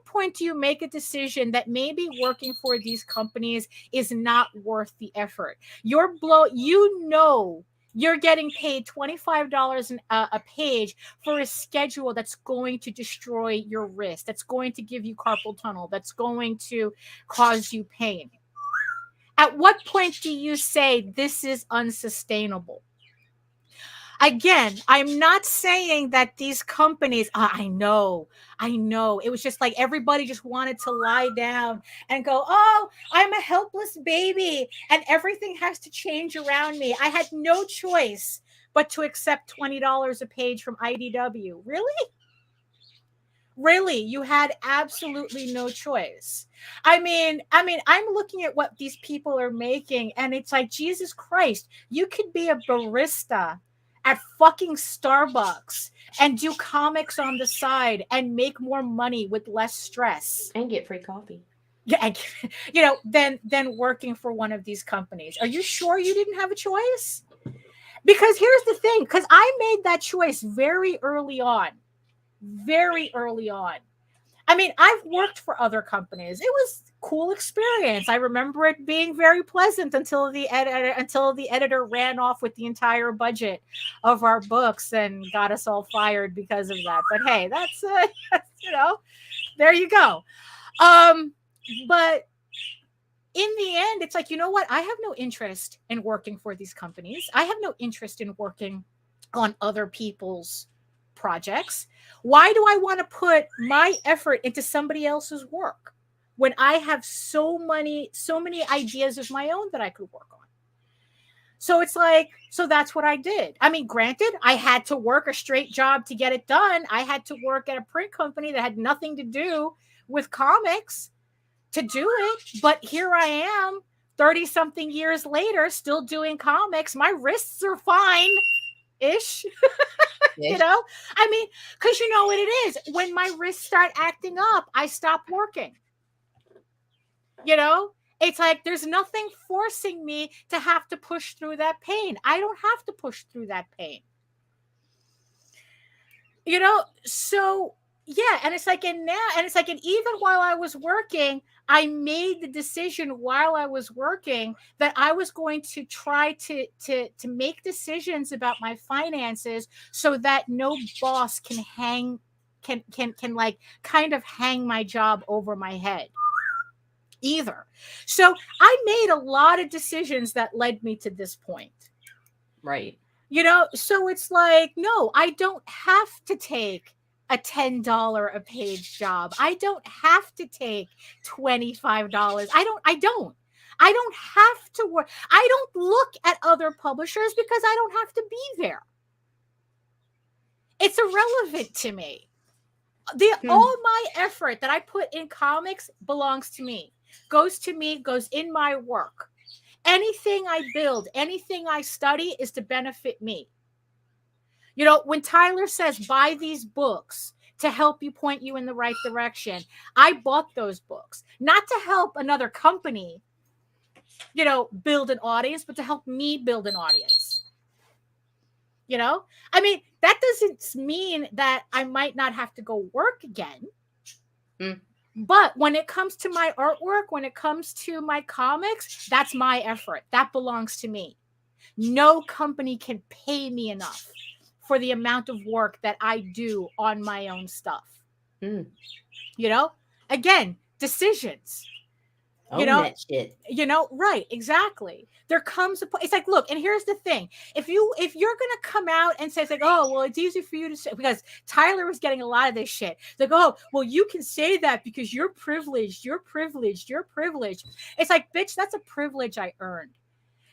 point do you make a decision that maybe working for these companies is not worth the effort? You're getting paid $25 a page for a schedule that's going to destroy your wrist, that's going to give you carpal tunnel, that's going to cause you pain. At what point do you say this is unsustainable? Again, I'm not saying that these companies, I know. It was just like everybody just wanted to lie down and go, oh, I'm a helpless baby and everything has to change around me. I had no choice but to accept $20 a page from IDW. Really, you had absolutely no choice. I'm looking at what these people are making, and it's like, Jesus Christ, you could be a barista at fucking Starbucks and do comics on the side and make more money with less stress and get free coffee. Yeah, than working for one of these companies. Are you sure you didn't have a choice? Because here's the thing, because I made that choice very early on. I've worked for other companies. It was a cool experience. I remember it being very pleasant until the editor ran off with the entire budget of our books and got us all fired because of that. But hey, that's there you go. But in the end, it's like, you know what? I have no interest in working for these companies. I have no interest in working on other people's projects. Why do I want to put my effort into somebody else's work when I have so many ideas of my own that I could work on? So it's like, so that's what I did. Granted, I had to work a straight job to get it done. I had to work at a print company that had nothing to do with comics to do it. But here I am 30 something years later, still doing comics. My wrists are fine ish. Because you know what it is, when my wrists start acting up, I stop working. It's like there's nothing forcing me to have to push through that pain. I don't have to push through that pain. So yeah, and it's like, and even while I was working, I made the decision while I was working that I was going to try to make decisions about my finances so that no boss can like kind of hang my job over my head either. So I made a lot of decisions that led me to this point. Right. So it's like, no, I don't have to take a $10 a page job. I don't have to take $25. I don't have to work. I don't look at other publishers because I don't have to be there. It's irrelevant to me. All my effort that I put in comics belongs to me, goes in my work. Anything I build, anything I study is to benefit me. When Tyler says, buy these books to help you, point you in the right direction, I bought those books, not to help another company, build an audience, but to help me build an audience. I mean, that doesn't mean that I might not have to go work again. But when it comes to my artwork, when it comes to my comics, that's my effort. That belongs to me. No company can pay me enough for the amount of work that I do on my own stuff. Again, decisions. That shit. Right, exactly. There comes a point. It's like, look, and here's the thing. If you're gonna come out and say, it's like, oh, well, it's easy for you to say, because Tyler was getting a lot of this shit. It's like, oh, well, you can say that because you're privileged. It's like, bitch, that's a privilege I earned.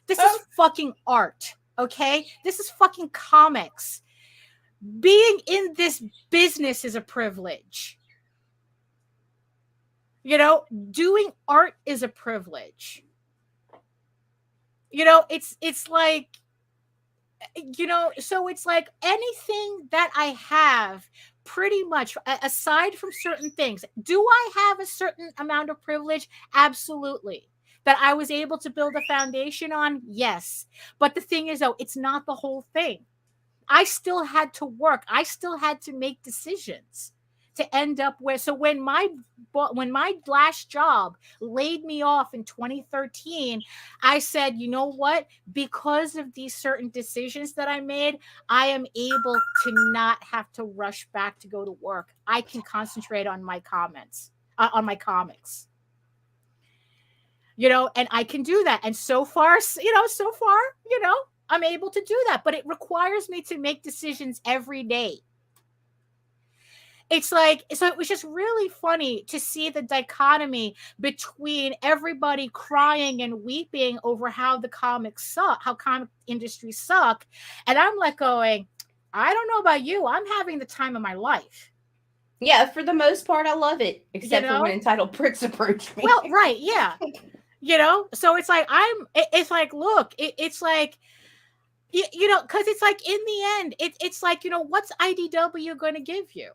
This is fucking art, okay? This is fucking comics. Being in this business is a privilege. Doing art is a privilege. It's like, so it's like anything that I have, pretty much, aside from certain things, do I have a certain amount of privilege? Absolutely. That I was able to build a foundation on? Yes. But the thing is, though, it's not the whole thing. I still had to work. I still had to make decisions to end up where. So when my last job laid me off in 2013, I said, you know what? Because of these certain decisions that I made, I am able to not have to rush back to go to work. I can concentrate on my comics. And I can do that. And so far, I'm able to do that. But it requires me to make decisions every day. It's like, so it was just really funny to see the dichotomy between everybody crying and weeping over how the comics suck, how comic industry suck. And I'm like going, I don't know about you. I'm having the time of my life. Yeah, for the most part, I love it. Except for when entitled pricks approach me. Well, right, yeah. So it's like, look, it's like, because it's like, in the end, it's like, what's IDW going to give you?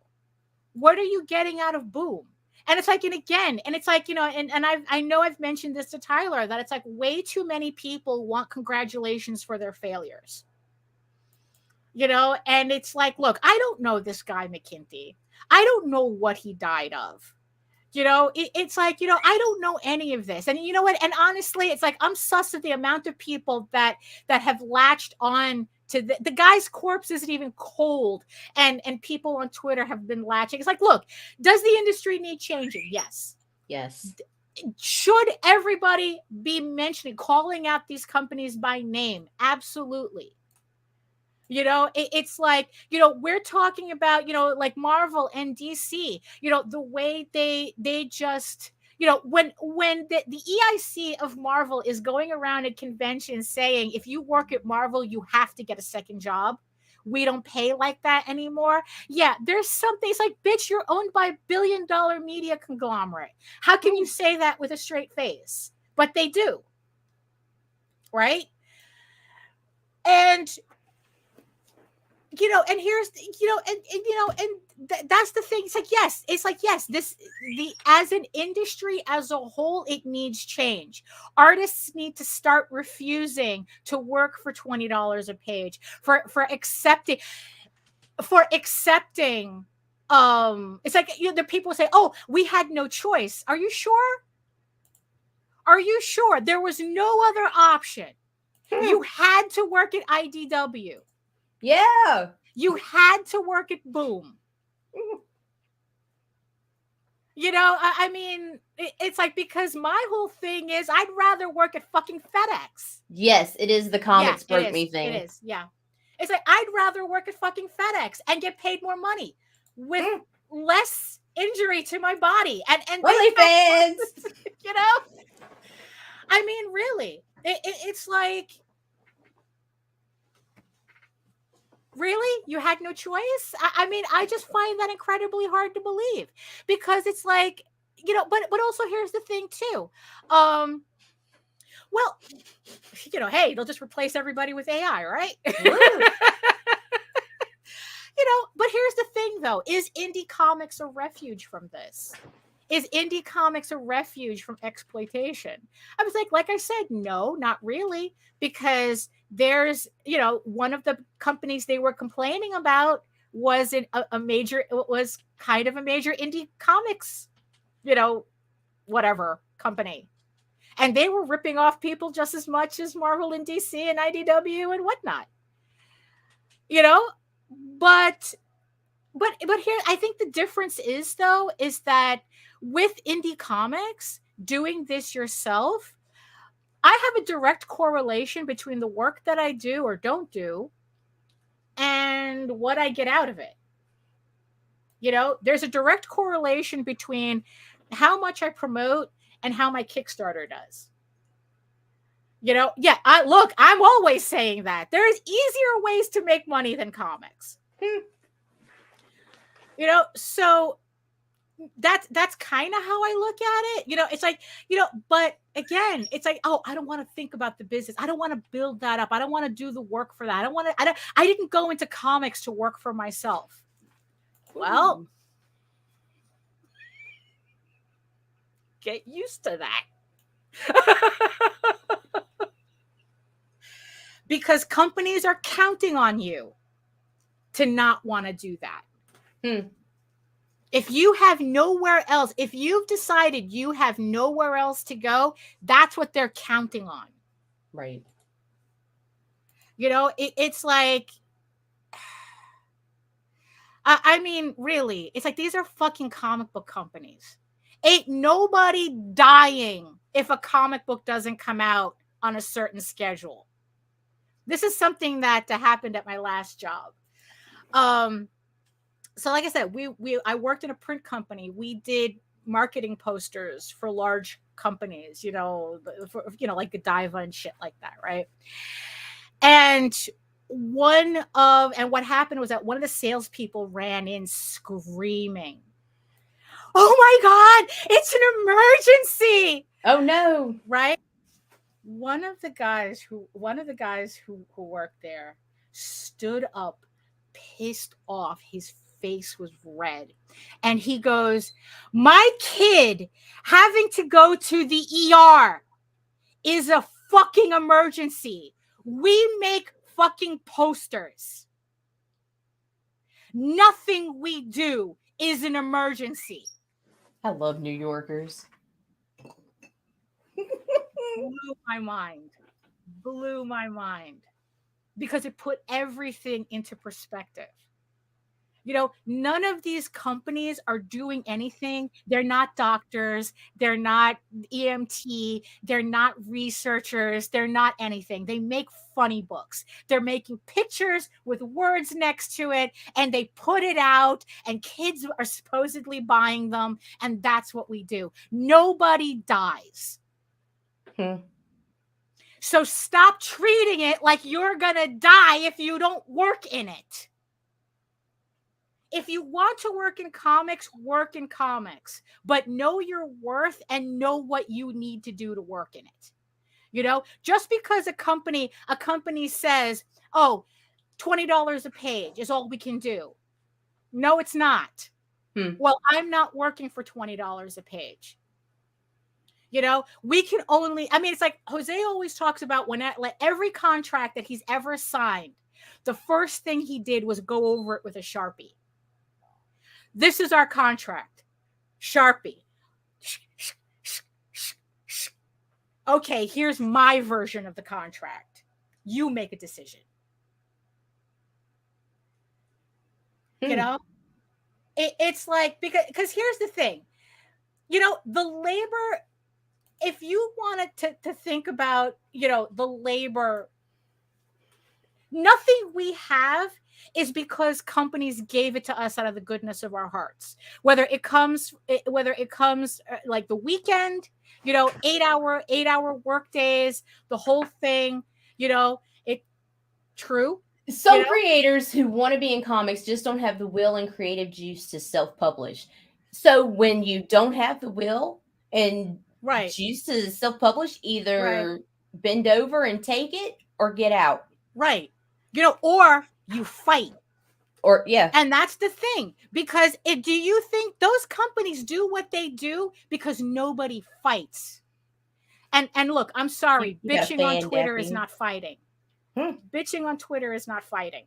What are you getting out of Boom? And it's like, and again, and it's like, and I know I've mentioned this to Tyler, that it's like way too many people want congratulations for their failures. And it's like, look, I don't know this guy McKinty. I don't know what he died of. It's like, I don't know any of this. And you know what? And honestly, it's like, I'm sus of the amount of people that have latched on to the guy's corpse isn't even cold. And people on Twitter have been latching. It's like, look, does the industry need changing? Yes. Yes. Should everybody be calling out these companies by name? Absolutely. It's like, we're talking about, like Marvel and DC, the way they just, when the EIC of Marvel is going around at conventions saying, if you work at Marvel, you have to get a second job. We don't pay like that anymore. Yeah, there's something. It's like, bitch, you're owned by $1 billion media conglomerate. How can you say that with a straight face? But they do. Right? And and here's, that's the thing. It's like, yes, as an industry as a whole, it needs change. Artists need to start refusing to work for $20 a page, for accepting, it's like, the people say, oh, we had no choice. Are you sure? Are you sure? There was no other option. You had to work at IDW. Yeah. You had to work at Boom. You know, I mean, it's like, because my whole thing is I'd rather work at fucking FedEx. Yes, it is the comics broke me thing. It is, yeah. It's like, I'd rather work at fucking FedEx and get paid more money with less injury to my body. And OnlyFans. You know? I mean, really. It's like, really? You had no choice? I mean, I just find that incredibly hard to believe, because it's like, you know, but also here's the thing too. Well, you know, hey, they'll just replace everybody with AI, right? You know, but here's the thing though, is indie comics a refuge from this? Is indie comics a refuge from exploitation? I was like I said, no, not really, because there's, you know, one of the companies they were complaining about was was kind of a major indie comics, you know, whatever company. And they were ripping off people just as much as Marvel and DC and IDW and whatnot. You know, but here, I think the difference is that with indie comics, doing this yourself, I have a direct correlation between the work that I do or don't do and what I get out of it. You know, there's a direct correlation between how much I promote and how my Kickstarter does. You know, yeah, I'm always saying that there's easier ways to make money than comics. You know, so that's kind of how I look at it. You know, it's like, you know, but again, it's like, oh, I don't want to think about the business. I don't want to build that up. I don't want to do the work for that. I didn't go into comics to work for myself. Well, get used to that. Because companies are counting on you to not want to do that. If you have nowhere else, if you've decided you have nowhere else to go, that's what they're counting on. Right. You know, it's like, I mean, really, it's like, these are fucking comic book companies. Ain't nobody dying if a comic book doesn't come out on a certain schedule. This is something that happened at my last job. So like I said, I worked in a print company. We did marketing posters for large companies, you know, like Godiva and shit like that, right? And what happened was that one of the salespeople ran in screaming, "Oh my God, it's an emergency!" Oh no! Right? One of the guys who worked there stood up, pissed off. His face was red, and he goes, "My kid having to go to the ER is a fucking emergency. We make fucking posters. Nothing we do is an emergency." I love New Yorkers. Blew my mind, because it put everything into perspective. You know, none of these companies are doing anything. They're not doctors. They're not EMT. They're not researchers. They're not anything. They make funny books. They're making pictures with words next to it, and they put it out, and kids are supposedly buying them, and that's what we do. Nobody dies. So stop treating it like you're going to die if you don't work in it. If you want to work in comics, work in comics, but know your worth and know what you need to do to work in it. You know, just because a company says, "Oh, $20 a page is all we can do." No, it's not. Well, I'm not working for $20 a page. You know, we can only, I mean, it's like Jose always talks about every contract that he's ever signed, the first thing he did was go over it with a Sharpie. This is our contract. Sharpie. okay, here's my version of the contract. You make a decision. You know, it's like, because here's the thing, you know, the labor, if you wanted to think about, you know, the labor, nothing we have is because companies gave it to us out of the goodness of our hearts. Whether it comes like the weekend, you know, 8-hour work days, the whole thing, you know, it true. Some creators who want to be in comics just don't have the will and creative juice to self-publish. So when you don't have the will and juice to self-publish, either bend over and take it or get out. Right. You know, or you fight. Or yeah. And that's the thing. Because do you think those companies do what they do because nobody fights? And look, I'm sorry, bitching on Twitter is not fighting. Bitching on Twitter is not fighting.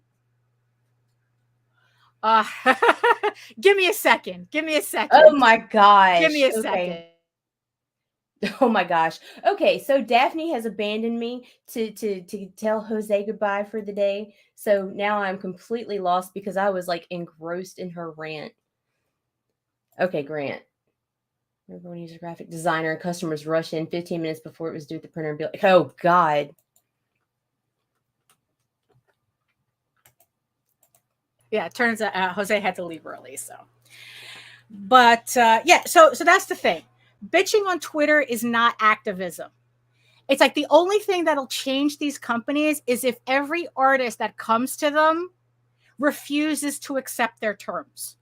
Give me a second. Oh my gosh. Give me a second. Oh my gosh. Okay, so Daphne has abandoned me to tell Jose goodbye for the day. So now I'm completely lost because I was like engrossed in her rant. Okay, Grant. Everyone uses a graphic designer and customers rush in 15 minutes before it was due at the printer and be like, oh God. Yeah, it turns out Jose had to leave early. So, but yeah, so that's the thing. Bitching on Twitter is not activism. It's like the only thing that'll change these companies is if every artist that comes to them refuses to accept their terms.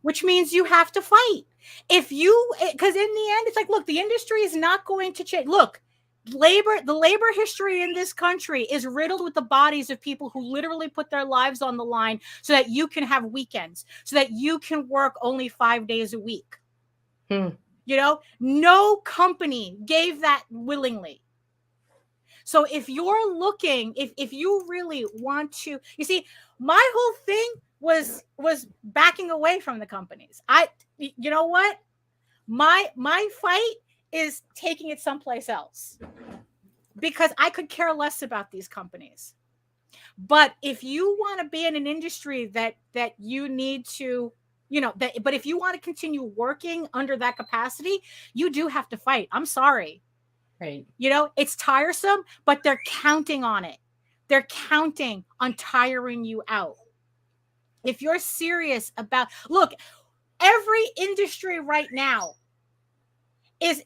Which means you have to fight. Because in the end, it's like, look, the industry is not going to change. Look, the labor history in this country is riddled with the bodies of people who literally put their lives on the line so that you can have weekends, so that you can work only 5 days a week. You know, no company gave that willingly. So if you're looking, if you really want to, you see, my whole thing was backing away from the companies. You know what? My fight is taking it someplace else, because I could care less about these companies. But if you want to be in an industry that you need to, you know, but if you want to continue working under that capacity, you do have to fight. I'm sorry. Right. You know, it's tiresome, but they're counting on it. They're counting on tiring you out. If you're serious about, look, every industry right now is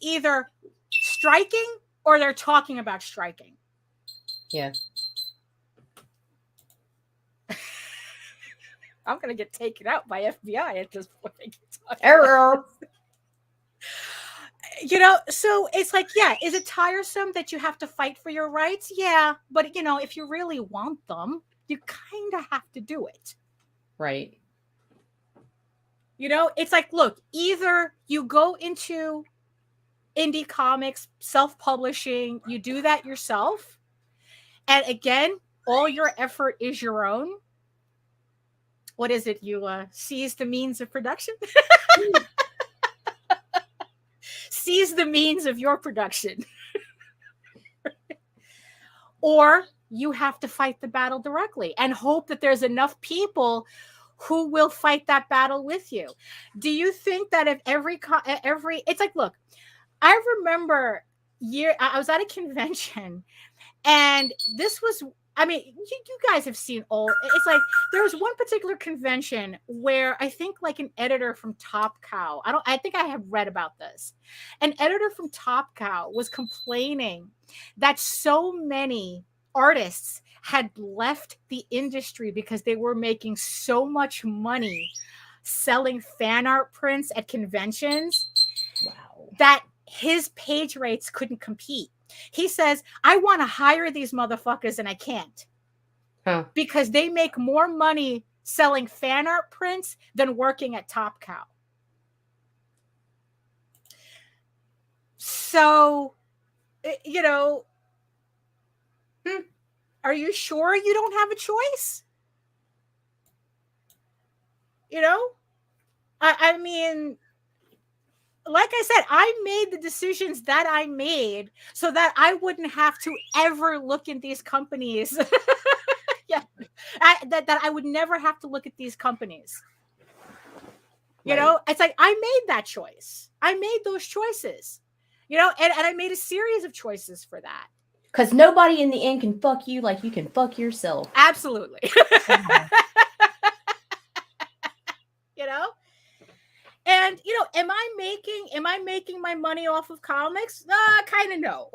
either striking or they're talking about striking. Yeah. I'm going to get taken out by FBI at this point. Error. You know, so it's like, yeah, is it tiresome that you have to fight for your rights? Yeah, but you know, if you really want them, you kind of have to do it. Right. You know, it's like, look, either you go into indie comics, self-publishing, you do that yourself. And again, all your effort is your own. What is it? You seize the means of production? Seize the means of your production. Or you have to fight the battle directly and hope that there's enough people who will fight that battle with you. Do you think that if every it's like, look, I remember I was at a convention, and this was, I mean, you guys have seen it's like there was one particular convention where I think like an editor from Top Cow, I think I have read about this. An editor from Top Cow was complaining that so many artists had left the industry because they were making so much money selling fan art prints at conventions. Wow. That his page rates couldn't compete. He says, I want to hire these motherfuckers and I can't. Because they make more money selling fan art prints than working at Top Cow. So, you know, are you sure you don't have a choice? You know, I mean, like I said, I made the decisions that I made so that I wouldn't have to ever look at these companies. Yeah, that I would never have to look at these companies. You know, it's like I made that choice. I made those choices. You know, and I made a series of choices for that. Because nobody in the end can fuck you like you can fuck yourself. Absolutely. You know? And you know, am I making my money off of comics? Kind of no.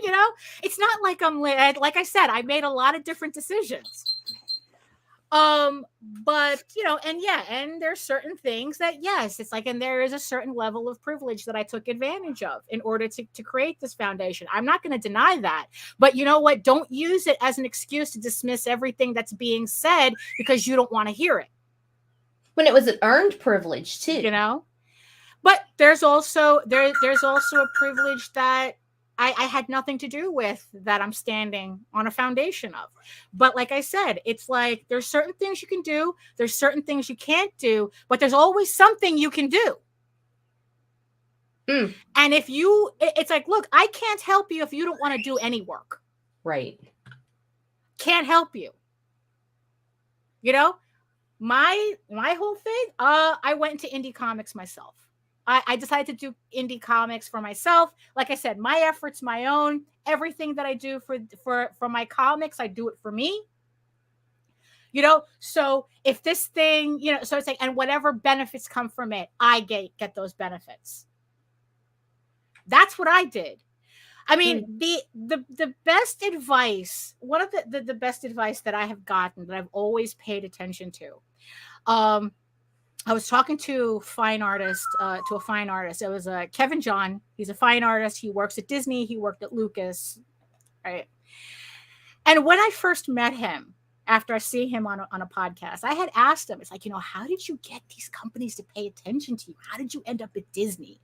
You know, it's not like I'm like I said, I made a lot of different decisions. But you know, and there's certain things that yes, it's like, and there is a certain level of privilege that I took advantage of in order to create this foundation. I'm not going to deny that, but you know what? Don't use it as an excuse to dismiss everything that's being said because you don't want to hear it. When it was an earned privilege too, you know. But there's also a privilege that I had nothing to do with, that I'm standing on a foundation of. But like I said, it's like there's certain things you can do, there's certain things you can't do, but there's always something you can do. And if it's like, look, I can't help you if you don't want to do any work. Right. Can't help you. You know, my whole thing, I went into indie comics myself. I decided to do indie comics for myself. Like I said, my effort's my own. Everything that I do for my comics, I do it for me. You know, so if this thing, you know, so it's like, and whatever benefits come from it, I get those benefits. That's what I did. I mean, the best advice, one of the best advice that I have gotten, that I've always paid attention to, I was talking to a fine artist. It was Kevin John. He's a fine artist. He works at Disney. He worked at Lucas, right? And when I first met him, after I see him on a podcast, I had asked him, it's like, you know, how did you get these companies to pay attention to you? How did you end up at Disney?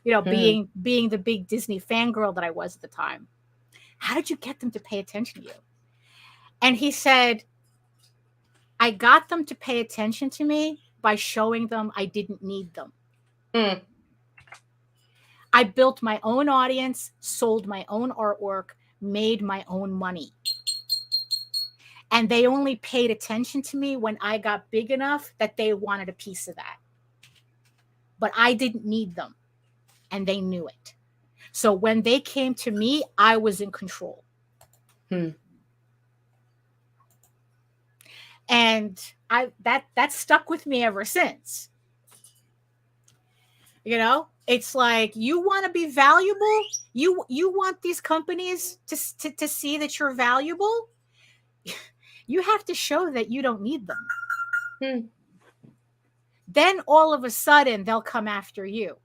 You know, being the big Disney fangirl that I was at the time. How did you get them to pay attention to you? And he said, I got them to pay attention to me by showing them I didn't need them. I built my own audience, sold my own artwork, made my own money. And they only paid attention to me when I got big enough that they wanted a piece of that. But I didn't need them. And they knew it. So when they came to me, I was in control. And that stuck with me ever since. You know, it's like, you want to be valuable. You want these companies to see that you're valuable. You have to show that you don't need them. Then all of a sudden they'll come after you.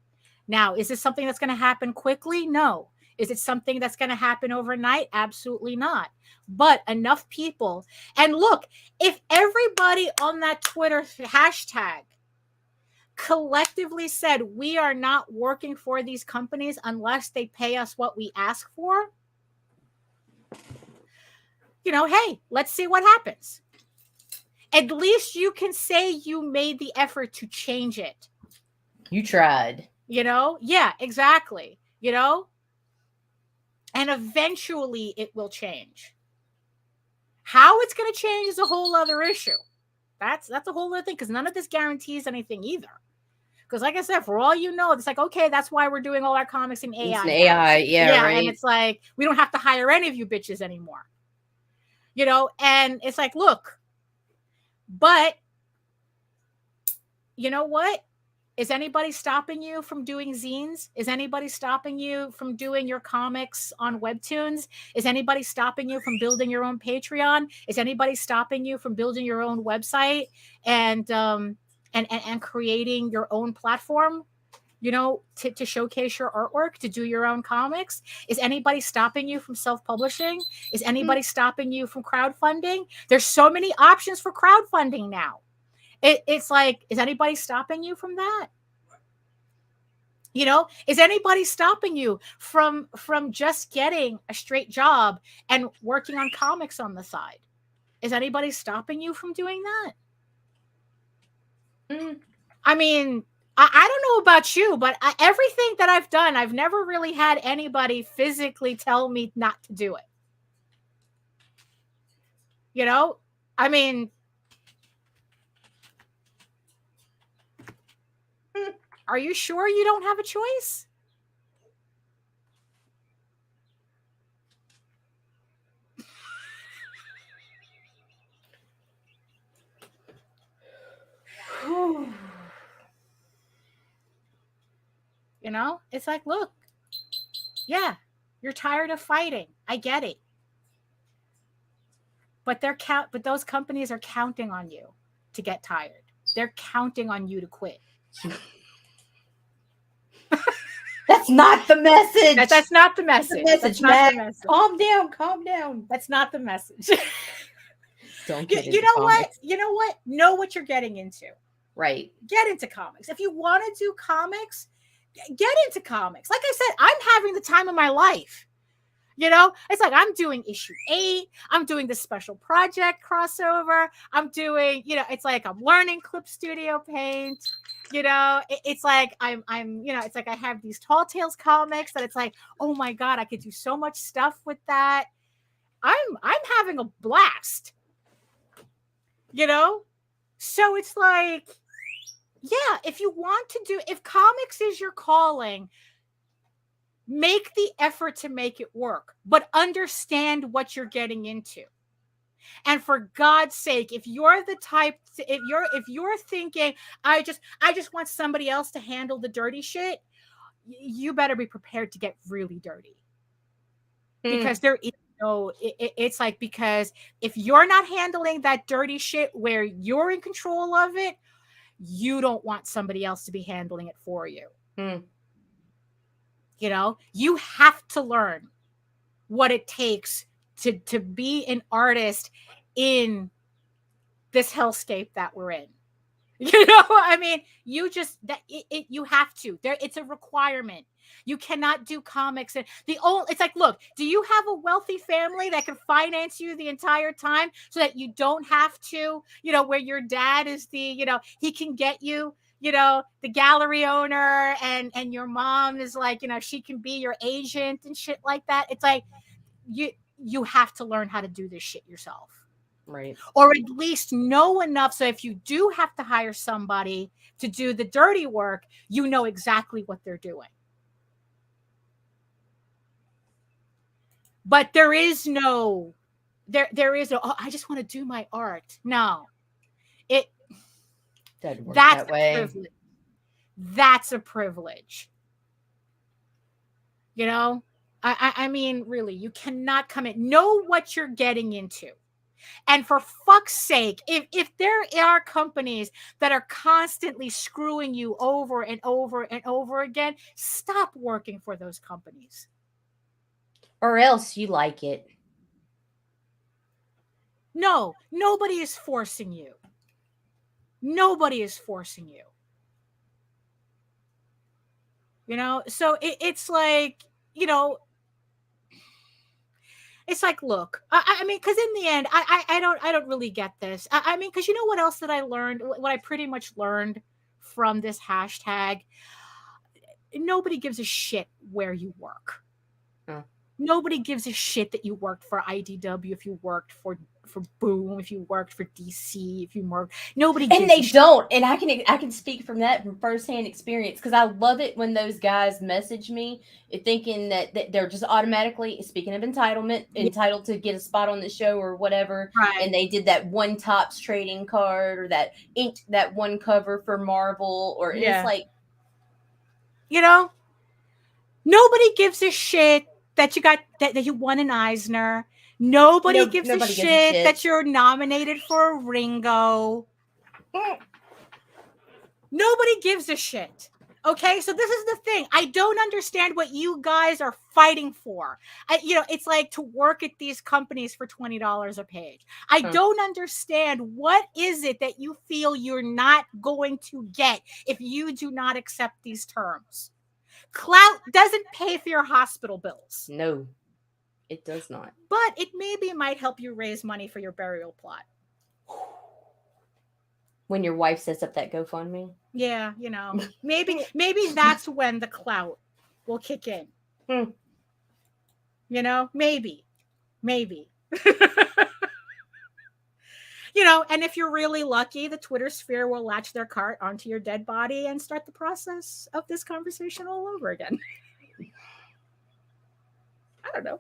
Now, is this something that's going to happen quickly? No. Is it something that's going to happen overnight? Absolutely not. But enough people. And look, if everybody on that Twitter hashtag collectively said, we are not working for these companies unless they pay us what we ask for, you know, hey, let's see what happens. At least you can say you made the effort to change it. You tried. You know? Yeah, exactly. You know? And eventually it will change. How it's going to change is a whole other issue. That's a whole other thing, because none of this guarantees anything either. Because like I said, for all you know, it's like, okay, that's why we're doing all our comics in AI. It's an AI, yeah, right. And it's like, we don't have to hire any of you bitches anymore. You know? And it's like, look, but you know what? Is anybody stopping you from doing zines? Is anybody stopping you from doing your comics on Webtoons? Is anybody stopping you from building your own Patreon? Is anybody stopping you from building your own website and creating your own platform, you know, to showcase your artwork, to do your own comics? Is anybody stopping you from self-publishing? Is anybody stopping you from crowdfunding? There's so many options for crowdfunding now. It's like, is anybody stopping you from that? You know, is anybody stopping you from just getting a straight job and working on comics on the side? Is anybody stopping you from doing that? I mean, I don't know about you, but everything that I've done, I've never really had anybody physically tell me not to do it. You know, I mean, are you sure you don't have a choice? You know, it's like, look, yeah, you're tired of fighting. I get it. But but those companies are counting on you to get tired. They're counting on you to quit. That's not the message. That's not the message. That's not the message. Calm down. Calm down. That's not the message. Don't get into you know comics. what? You know what? Know what you're getting into. Right. Get into comics. If you want to do comics, get into comics. Like I said, I'm having the time of my life. You know, it's like I'm doing issue 8. I'm doing the special project crossover. I'm doing, you know, it's like I'm learning Clip Studio Paint. You know, it's like I'm, you know, it's like I have these Tall Tales comics that it's like, oh my God, I could do so much stuff with that. I'm having a blast. You know, so it's like, yeah, if you want to do, if comics is your calling, make the effort to make it work, but understand what you're getting into. And for God's sake, if you're the type, if you're thinking, I just want somebody else to handle the dirty shit, you better be prepared to get really dirty. Because there is no, it's like, because if you're not handling that dirty shit where you're in control of it, you don't want somebody else to be handling it for you. You know, you have to learn what it takes to be an artist in this hellscape that we're in. You know, I mean, you just you have to. It's a requirement. You cannot do comics and it's like, look, do you have a wealthy family that can finance you the entire time so that you don't have to, you know, where your dad is the, you know, he can get you, you know, the gallery owner, and your mom is like, you know, she can be your agent and shit like that. It's like you have to learn how to do this shit yourself. Right. Or at least know enough so if you do have to hire somebody to do the dirty work, you know exactly what they're doing. But there is no, oh, I just want to do my art. No. It doesn't work that way. Privilege. That's a privilege. You know? I mean, really, you cannot come in. Know what you're getting into. And for fuck's sake, if there are companies that are constantly screwing you over and over and over again, stop working for those companies. Or else you like it. No, nobody is forcing you. Nobody is forcing you. You know, so it's like, you know, it's like, look, I mean, because in the end, I don't really get this. I mean, because you know what else that I learned? What I pretty much learned from this hashtag? Nobody gives a shit where you work. Nobody gives a shit that you worked for IDW, if you worked for Boom, if you worked for DC, if you worked. Nobody gives and they a shit. don't. And I can speak from that from firsthand experience, because I love it when those guys message me thinking that they're just automatically, speaking of entitlement, entitled to get a spot on the show or whatever. Right. And they did that one Topps trading card, or that inked that one cover for Marvel, or it's like, you know, nobody gives a shit that you got that you won an Eisner. Nobody gives a shit that you're nominated for a Ringo. Nobody gives a shit. Okay, so this is the thing. I don't understand what you guys are fighting for. You know, it's like to work at these companies for $20 a page. I don't understand, what is it that you feel you're not going to get if you do not accept these terms? Clout doesn't pay for your hospital bills. No, it does not. But it maybe might help you raise money for your burial plot. When your wife sets up that GoFundMe. Yeah, you know, maybe that's when the clout will kick in. You know, maybe. You know, and if you're really lucky, the Twitter sphere will latch their cart onto your dead body and start the process of this conversation all over again. I don't know.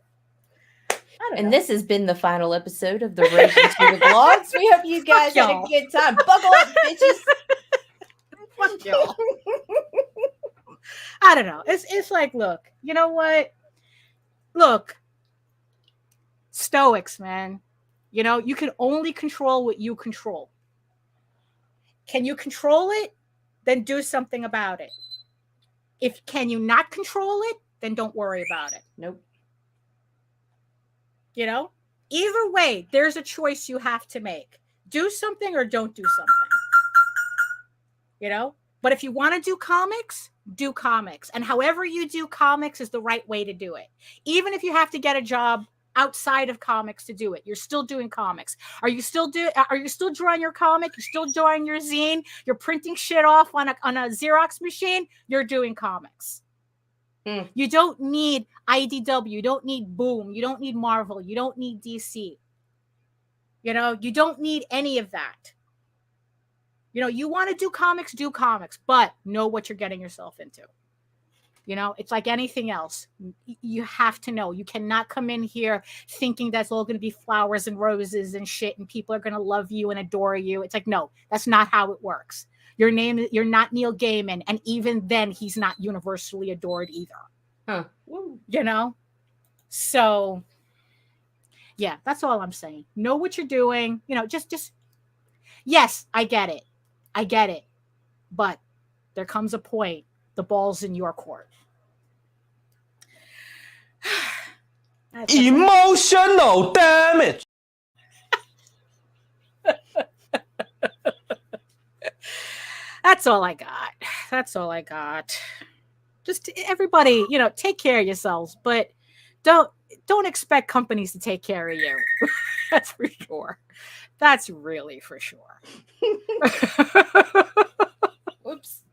And this has been the final episode of the Ragin to the Vlogs. We hope you guys had a good time. Buckle up, bitches. Fuck y'all. I don't know. It's like, look, you know what? Look, Stoics, man. You know, you can only control what you control. Can you control it? Then do something about it. Can you not control it? Then don't worry about it. Nope. You know, either way, there's a choice you have to make. Do something or don't do something. You know, but if you want to do comics, do comics. And however you do comics is the right way to do it. Even if you have to get a job outside of comics to do it, you're still doing comics. Are you still drawing your comic? You're still drawing your zine? You're printing shit off on a Xerox machine? You're doing comics. You don't need IDW. You don't need Boom. You don't need Marvel. You don't need DC. You know, you don't need any of that. You know, you want to do comics, but know what you're getting yourself into. You know, it's like anything else. You have to know. You cannot come in here thinking that's all going to be flowers and roses and shit and people are going to love you and adore you. It's like, no, that's not how it works. You're not Neil Gaiman. And even then, he's not universally adored either. You know? So, yeah, that's all I'm saying. Know what you're doing. You know, just, yes, I get it. But there comes a point, the ball's in your court. Emotional damage. That's all I got. Just everybody, you know, take care of yourselves, but don't expect companies to take care of you. That's for sure. That's really for sure. Oops.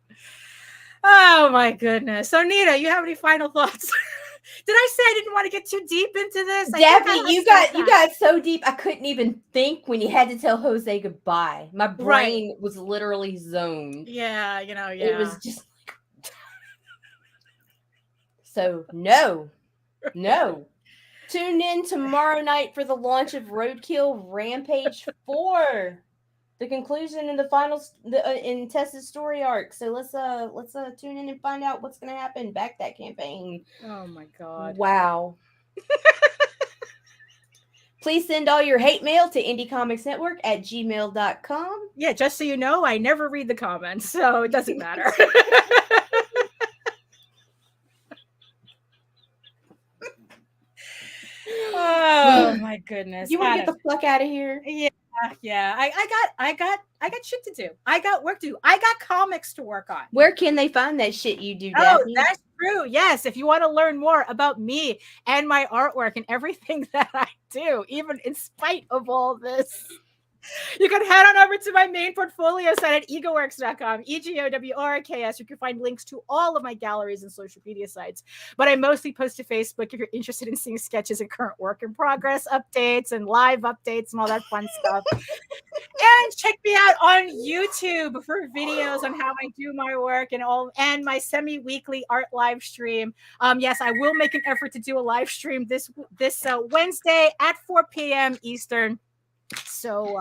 Oh my goodness. So Nita, you have any final thoughts? Did I say I didn't want to get too deep into this? Daphne, you got so deep I couldn't even think when you had to tell Jose goodbye. My brain was literally zoned. Yeah, you know, yeah. It was just so no. Tune in tomorrow night for the launch of Roadkill Rampage 4. The conclusion and the final in Tessa's story arc. So let's tune in and find out what's going to happen. Back that campaign. Oh my god! Wow. Please send all your hate mail to indiecomicsnetwork@gmail.com. Yeah, just so you know, I never read the comments, so it doesn't matter. Oh my goodness! You want to get the fuck out of here? Yeah. I got shit to do. I got work to do. I got comics to work on. Where can they find that shit you do, Oh, Daphne? that's true. Yes, if you want to learn more about me and my artwork and everything that I do, even in spite of all this, you can head on over to my main portfolio site at egoworks.com, EGOWRKS. You can find links to all of my galleries and social media sites. But I mostly post to Facebook if you're interested in seeing sketches and current work in progress updates and live updates and all that fun stuff. And check me out on YouTube for videos on how I do my work and my semi-weekly art live stream. Yes, I will make an effort to do a live stream this Wednesday at 4 p.m. Eastern. So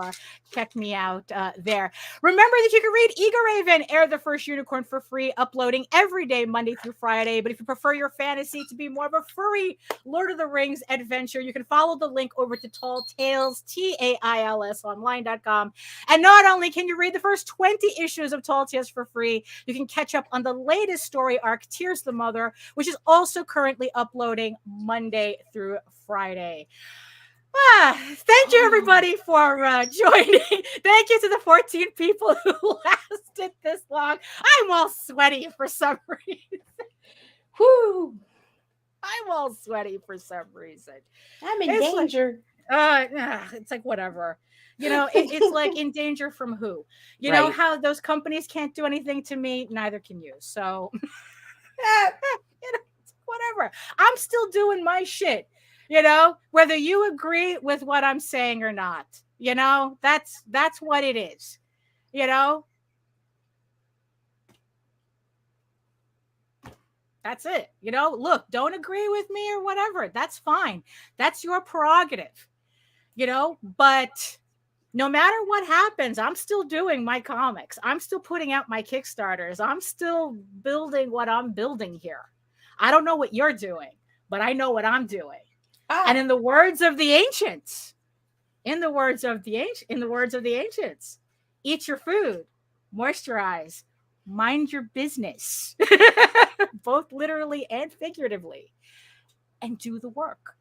check me out there. Remember that you can read Eager Raven, Air the First Unicorn for free, uploading every day, Monday through Friday. But if you prefer your fantasy to be more of a furry Lord of the Rings adventure, you can follow the link over to Tall Tales, TAILS online.com. And not only can you read the first 20 issues of Tall Tales for free, you can catch up on the latest story arc, Tears the Mother, which is also currently uploading Monday through Friday. Thank you, everybody, for joining. Thank you to the 14 people who lasted this long. I'm all sweaty for some reason. Whoo! I'm all sweaty for some reason. I'm in danger. It's like whatever. It's like in danger from who? You know how those companies can't do anything to me, neither can you. So whatever. I'm still doing my shit. Whether you agree with what I'm saying or not. That's what it is. That's it. Look, don't agree with me or whatever. That's fine. That's your prerogative. But no matter what happens, I'm still doing my comics. I'm still putting out my Kickstarters. I'm still building what I'm building here. I don't know what you're doing, but I know what I'm doing. And in the words of the ancients, eat your food, moisturize, mind your business, both literally and figuratively, and do the work.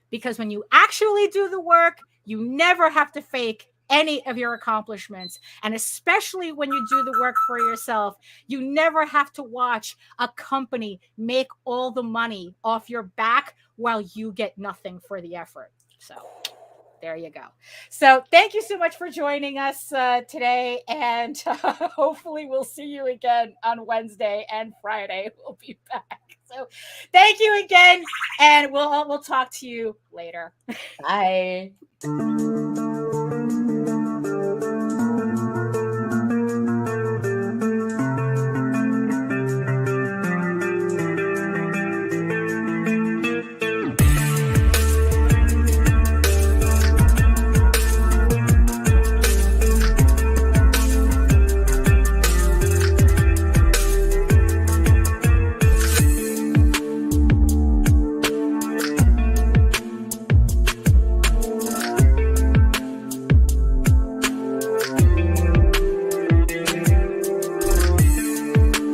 Because when you actually do the work, you never have to fake any of your accomplishments. And especially when you do the work for yourself, you never have to watch a company make all the money off your back while you get nothing for the effort. So there you go. So thank you so much for joining us today. And hopefully we'll see you again on Wednesday and Friday. We'll be back. So thank you again. And we'll talk to you later. Bye.